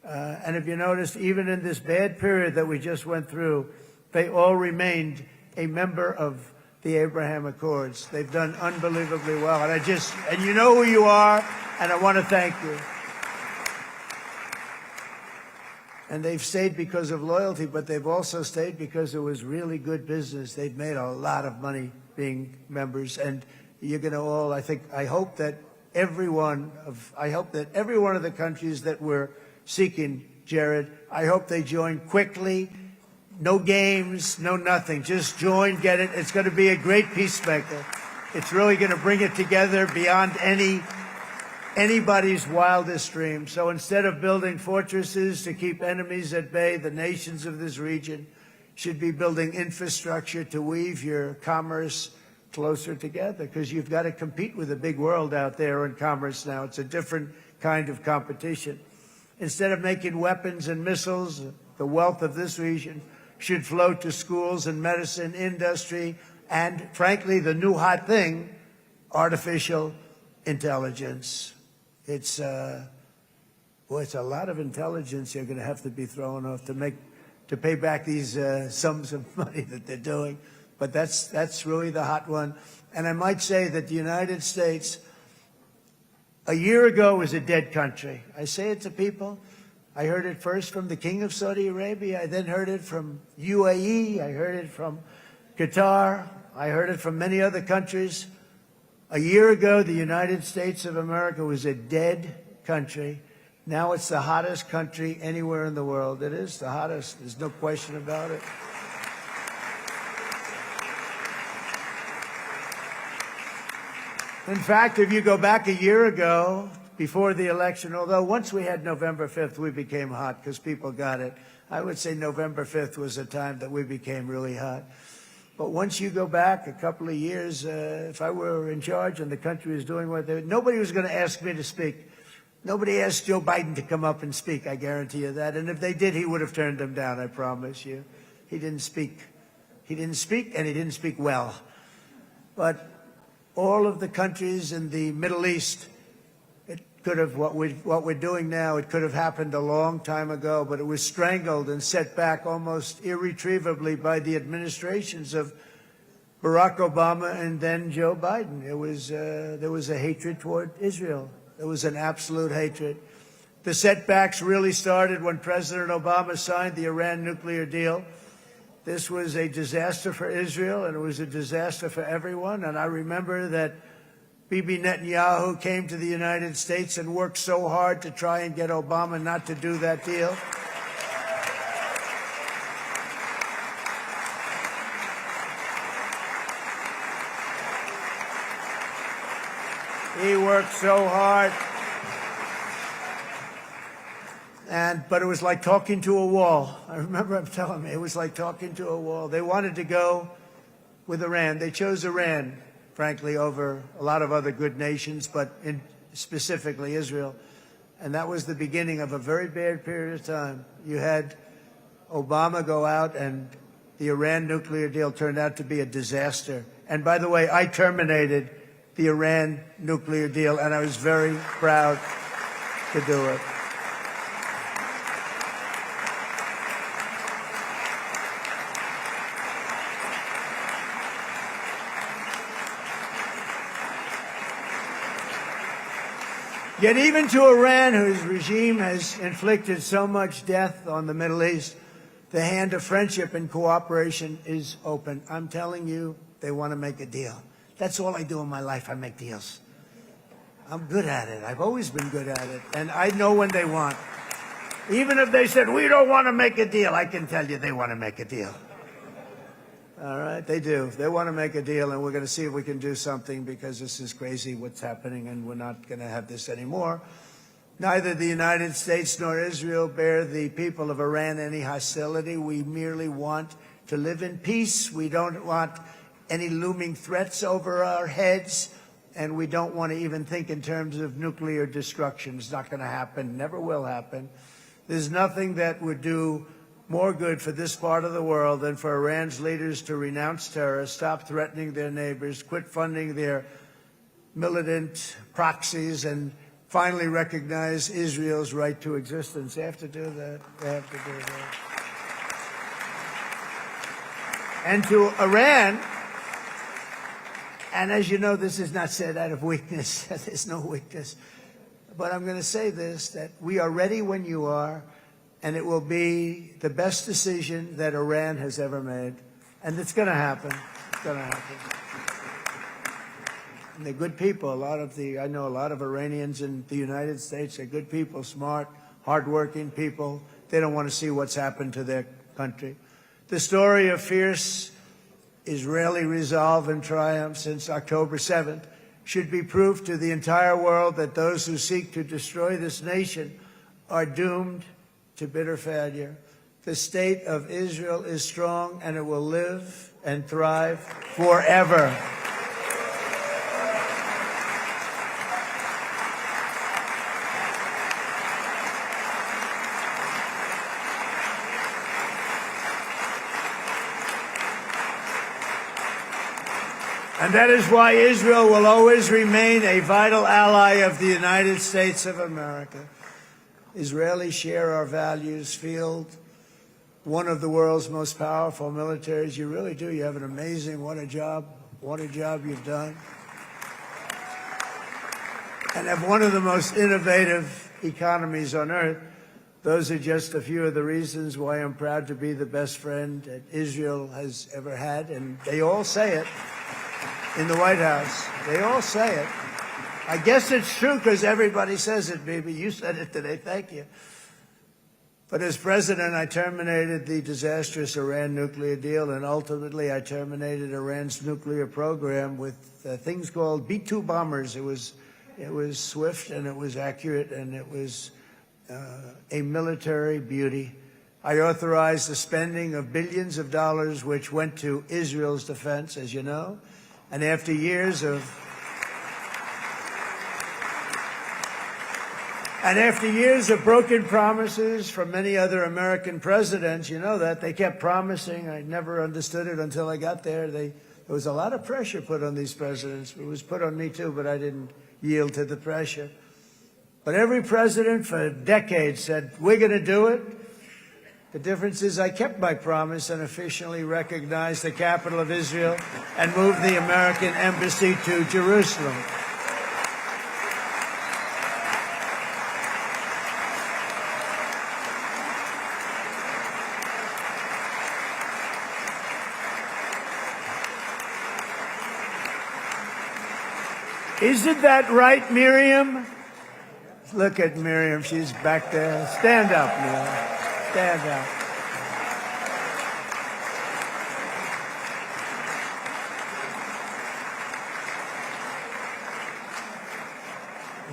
And if you noticed, even in this bad period that we just went through, they all remained a member of the Abraham Accords. They've done unbelievably well. And you know who you are, and I want to thank you. And they've stayed because of loyalty, but they've also stayed because it was really good business. They've made a lot of money being members, and you're going to all, I hope that every one of the countries that we're seeking, Jared, I hope they join quickly. No games, no nothing. Just join, get it. It's going to be a great peacemaker. It's really going to bring it together beyond anybody's wildest dream. So instead of building fortresses to keep enemies at bay, the nations of this region should be building infrastructure to weave your commerce closer together, because you've got to compete with the big world out there in commerce now. It's a different kind of competition. Instead of making weapons and missiles, the wealth of this region should flow to schools and medicine, industry, and frankly, the new hot thing, artificial intelligence. It's a lot of intelligence you're going to have to be thrown off to pay back these sums of money that they're doing. But that's really the hot one. And I might say that the United States, a year ago, was a dead country. I say it to people. I heard it first from the King of Saudi Arabia. I then heard it from UAE. I heard it from Qatar. I heard it from many other countries. A year ago, the United States of America was a dead country. Now it's the hottest country anywhere in the world. It is the hottest. There's no question about it. In fact, if you go back a year ago, before the election, although once we had November 5th, we became hot because people got it. I would say November 5th was a time that we became really hot. But once you go back a couple of years, if I were in charge and the country was doing what they nobody was going to ask me to speak. Nobody asked Joe Biden to come up and speak, I guarantee you that. And if they did, he would have turned them down, I promise you. He didn't speak. He didn't speak, and he didn't speak well. But all of the countries in the Middle East, it could have, what we're doing now, it could have happened a long time ago, but it was strangled and set back almost irretrievably by the administrations of Barack Obama and then Joe Biden. There was a hatred toward Israel. There was an absolute hatred. The setbacks really started when President Obama signed the Iran nuclear deal. This was a disaster for Israel, and it was a disaster for everyone. And I remember that Bibi Netanyahu came to the United States and worked so hard to try and get Obama not to do that deal. He worked so hard. But it was like talking to a wall. I remember him telling me it was like talking to a wall. They wanted to go with Iran. They chose Iran, frankly, over a lot of other good nations, but specifically Israel. And that was the beginning of a very bad period of time. You had Obama go out, and the Iran nuclear deal turned out to be a disaster. And by the way, I terminated the Iran nuclear deal, and I was very proud to do it. Yet even to Iran, whose regime has inflicted so much death on the Middle East, the hand of friendship and cooperation is open. I'm telling you, they want to make a deal. That's all I do in my life. I make deals. I'm good at it. I've always been good at it. And I know when they want. Even if they said, we don't want to make a deal, I can tell you they want to make a deal. All right, they do. They want to make a deal, and we're going to see if we can do something, because this is crazy what's happening, and we're not going to have this anymore. Neither the United States nor Israel bear the people of Iran any hostility. We merely want to live in peace. We don't want any looming threats over our heads, and we don't want to even think in terms of nuclear destruction. It's not going to happen, never will happen. There's nothing that would do more good for this part of the world than for Iran's leaders to renounce terror, stop threatening their neighbors, quit funding their militant proxies, and finally recognize Israel's right to existence. They have to do that. They have to do that. And to Iran, and as you know, this is not said out of weakness. There's no weakness. But I'm going to say this, that we are ready when you are, and it will be the best decision that Iran has ever made. And it's going to happen. It's going to happen. And they're good people. I know a lot of Iranians in the United States. They're good people, smart, hardworking people. They don't want to see what's happened to their country. The story of fierce Israeli resolve and triumph since October 7th should be proof to the entire world that those who seek to destroy this nation are doomed to bitter failure. The state of Israel is strong, and it will live and thrive forever. And that is why Israel will always remain a vital ally of the United States of America. Israelis share our values, field one of the world's most powerful militaries. You really do. You have an amazing, what a job you've done. And have one of the most innovative economies on earth. Those are just a few of the reasons why I'm proud to be the best friend that Israel has ever had. And they all say it in the White House. They all say it. I guess it's true because everybody says it, Bibi. You said it today. Thank you. But as president, I terminated the disastrous Iran nuclear deal, and ultimately I terminated Iran's nuclear program with things called B-2 bombers. It was swift, and it was accurate, and it was a military beauty. I authorized the spending of billions of dollars, which went to Israel's defense, as you know. And after years of broken promises from many other American presidents, you know that, they kept promising. I never understood it until I got there. There was a lot of pressure put on these presidents. It was put on me too, but I didn't yield to the pressure. But every president for decades said, we're going to do it. The difference is I kept my promise and officially recognized the capital of Israel and moved the American embassy to Jerusalem. Isn't that right, Miriam? Look at Miriam. She's back there. Stand up, Miriam. Stand up.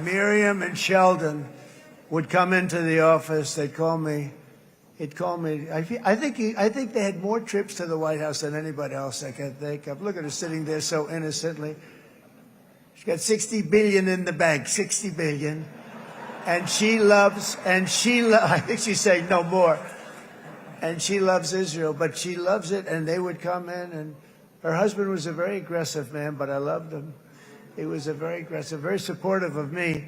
Miriam and Sheldon would come into the office. They'd call me. He'd call me. I think they had more trips to the White House than anybody else I can think of. Look at her sitting there so innocently. She's got $60 billion in the bank, $60 billion. And I think she's saying no more. And she loves Israel, but she loves it, and they would come in, and her husband was a very aggressive man, but I loved him. He was a very aggressive, very supportive of me.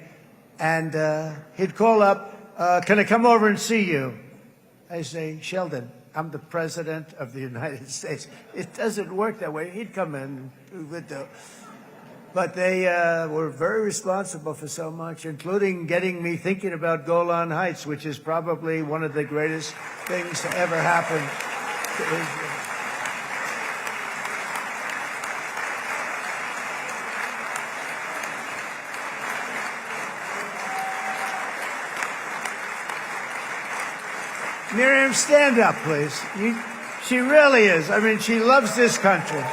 And he'd call up, can I come over and see you? I say, Sheldon, I'm the president of the United States. It doesn't work that way. He'd come in, we would do. But they were very responsible for so much, including getting me thinking about Golan Heights, which is probably one of the greatest things to ever happen to Israel. Miriam, stand up, please. She really is. I mean, she loves this country.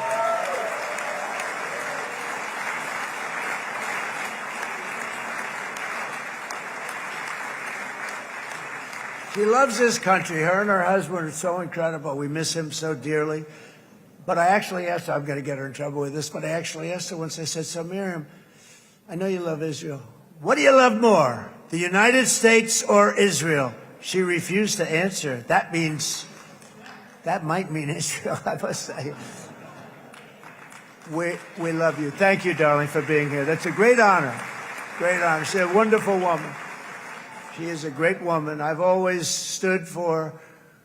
She loves this country. Her and her husband are so incredible. We miss him so dearly. But I actually asked her, I'm going to get her in trouble with this, but I actually asked her once, I said, so Miriam, I know you love Israel. What do you love more, the United States or Israel? She refused to answer. That might mean Israel, I must say. We love you. Thank you, darling, for being here. That's a great honor. Great honor. She's a wonderful woman. She is a great woman. I've always stood for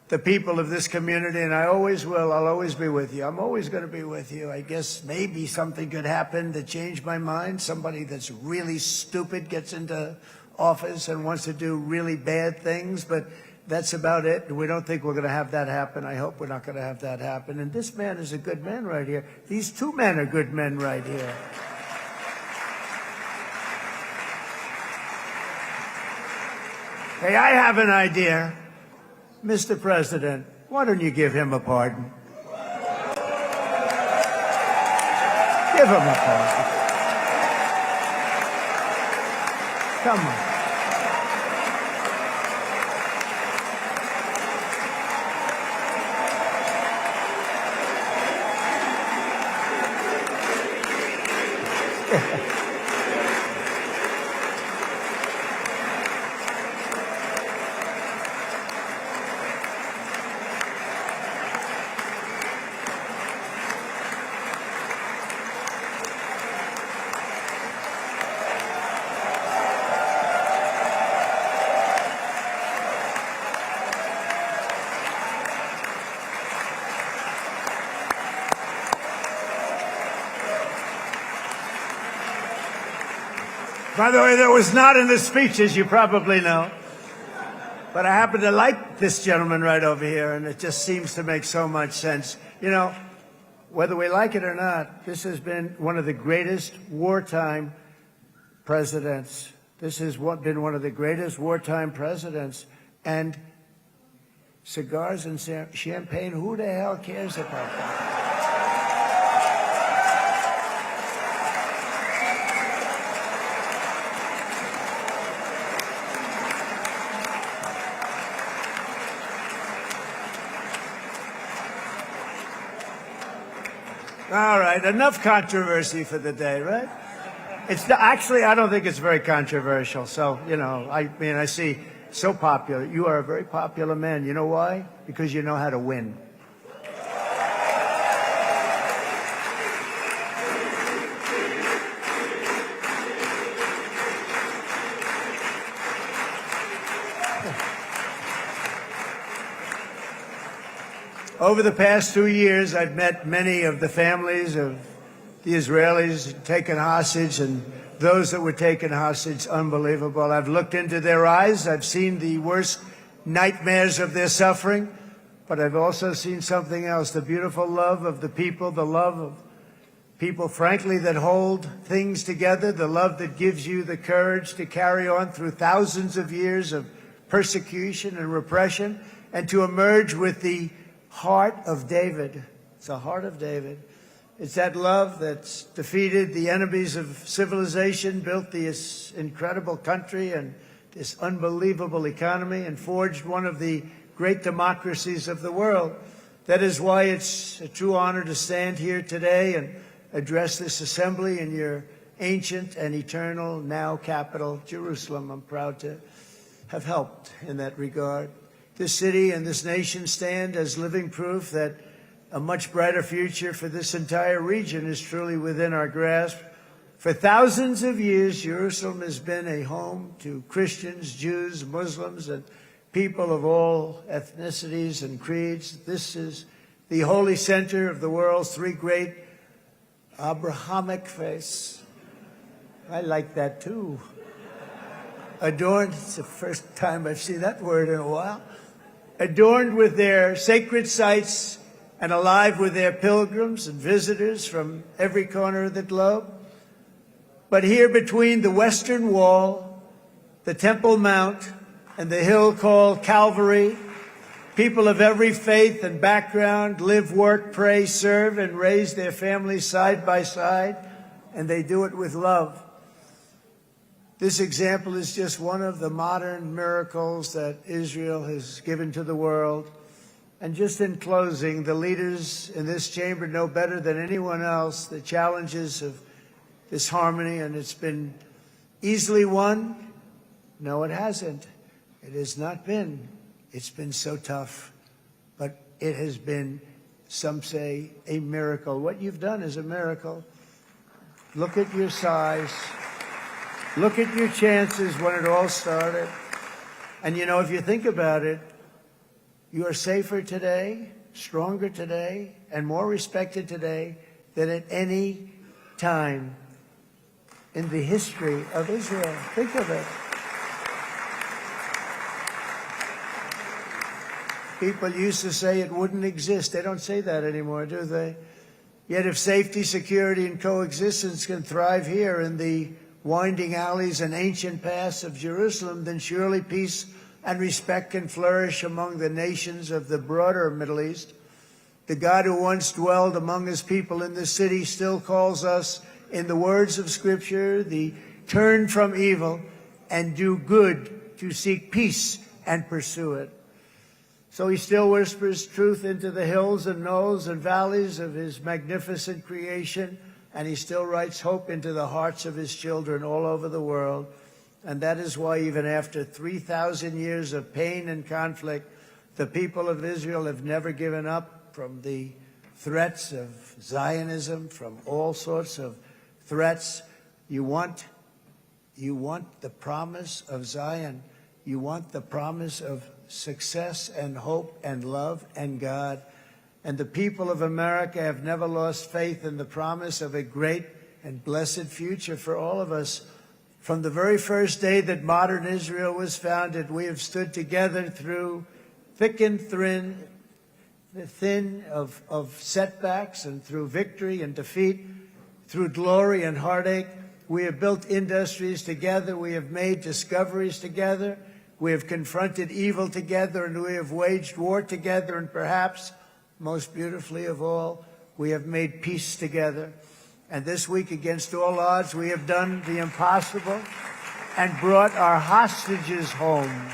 the people of this community, and I always will. I'll always be with you. I'm always going to be with you. I guess maybe something could happen to change my mind. Somebody that's really stupid gets into office and wants to do really bad things, but that's about it. We don't think we're going to have that happen. I hope we're not going to have that happen. And this man is a good man right here. These two men are good men right here. Hey, I have an idea. Mr. President, why don't you give him a pardon? Give him a pardon. Come on. By the way, that was not in the speech, as you probably know. But I happen to like this gentleman right over here, and it just seems to make so much sense. You know, whether we like it or not, this has been one of the greatest wartime presidents. This has been one of the greatest wartime presidents. And cigars and champagne, who the hell cares about that? All right, enough controversy for the day, right? Actually, I don't think it's very controversial. So, you know, I mean, I see so popular. You are a very popular man. You know why? Because you know how to win. Over the past 2 years, I've met many of the families of the Israelis taken hostage and those that were taken hostage. Unbelievable. I've looked into their eyes. I've seen the worst nightmares of their suffering, but I've also seen something else, the beautiful love of the people, the love of people, frankly, that hold things together, the love that gives you the courage to carry on through thousands of years of persecution and repression and to emerge with the heart of David. It's the heart of David. It's that love that's defeated the enemies of civilization, built this incredible country and this unbelievable economy, and forged one of the great democracies of the world. That is why it's a true honor to stand here today and address this assembly in your ancient and eternal now capital, Jerusalem. I'm proud to have helped in that regard. This city and this nation stand as living proof that a much brighter future for this entire region is truly within our grasp. For thousands of years, Jerusalem has been a home to Christians, Jews, Muslims, and people of all ethnicities and creeds. This is the holy center of the world's three great Abrahamic faiths. I like that too. Adorned, it's the first time I've seen that word in a while. Adorned with their sacred sites and alive with their pilgrims and visitors from every corner of the globe. But here between the Western Wall, the Temple Mount, and the hill called Calvary, people of every faith and background live, work, pray, serve, and raise their families side by side, and they do it with love. This example is just one of the modern miracles that Israel has given to the world. And just in closing, the leaders in this chamber know better than anyone else the challenges of this harmony, and it's been easily won. No, it hasn't. It has not been. It's been so tough. But it has been, some say, a miracle. What you've done is a miracle. Look at your size. Look at your chances when it all started. And you know, if you think about it, you are safer today, stronger today, and more respected today than at any time in the history of Israel. Think of it. People used to say it wouldn't exist. They don't say that anymore, do they? Yet if safety, security, and coexistence can thrive here in the winding alleys and ancient paths of Jerusalem, then surely peace and respect can flourish among the nations of the broader Middle East. The God who once dwelled among his people in this city still calls us, in the words of Scripture, the turn from evil and do good, to seek peace and pursue it. So he still whispers truth into the hills and knolls and valleys of his magnificent creation, and he still writes hope into the hearts of his children all over the world. And that is why even after 3,000 years of pain and conflict, the people of Israel have never given up from the threats of Zionism, from all sorts of threats. You want the promise of Zion. You want the promise of success and hope and love and God. And the people of America have never lost faith in the promise of a great and blessed future for all of us. From the very first day that modern Israel was founded, we have stood together through thick and thin of setbacks and through victory and defeat, through glory and heartache. We have built industries together. We have made discoveries together. We have confronted evil together, and we have waged war together. And perhaps, most beautifully of all, we have made peace together. And this week, against all odds, we have done the impossible and brought our hostages home.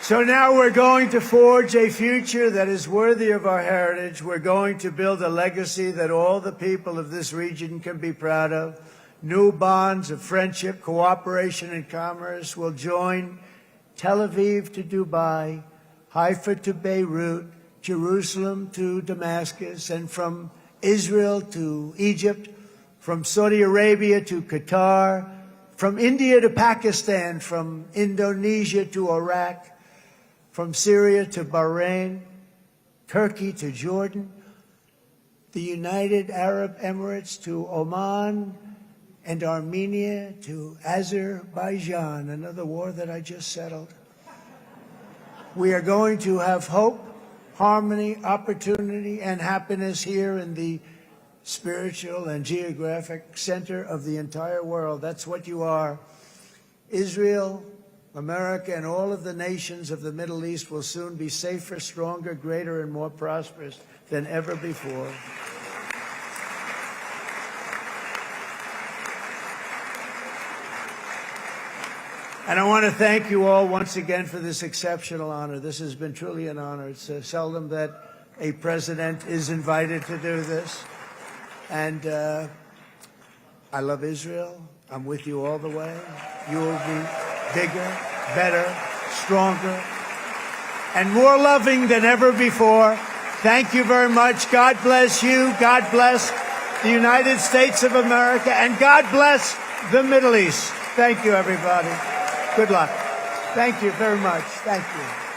So now we're going to forge a future that is worthy of our heritage. We're going to build a legacy that all the people of this region can be proud of. New bonds of friendship, cooperation, and commerce will join Tel Aviv to Dubai, Haifa to Beirut, Jerusalem to Damascus, and from Israel to Egypt, from Saudi Arabia to Qatar, from India to Pakistan, from Indonesia to Iraq, from Syria to Bahrain, Turkey to Jordan, the United Arab Emirates to Oman, and Armenia to Azerbaijan, another war that I just settled. We are going to have hope, harmony, opportunity, and happiness here in the spiritual and geographic center of the entire world. That's what you are. Israel, America, and all of the nations of the Middle East will soon be safer, stronger, greater, and more prosperous than ever before. And I want to thank you all once again for this exceptional honor. This has been truly an honor. It's seldom that a president is invited to do this. And I love Israel. I'm with you all the way. You will be bigger, better, stronger, and more loving than ever before. Thank you very much. God bless you. God bless the United States of America. And God bless the Middle East. Thank you, everybody. Good luck. Thank you very much. Thank you.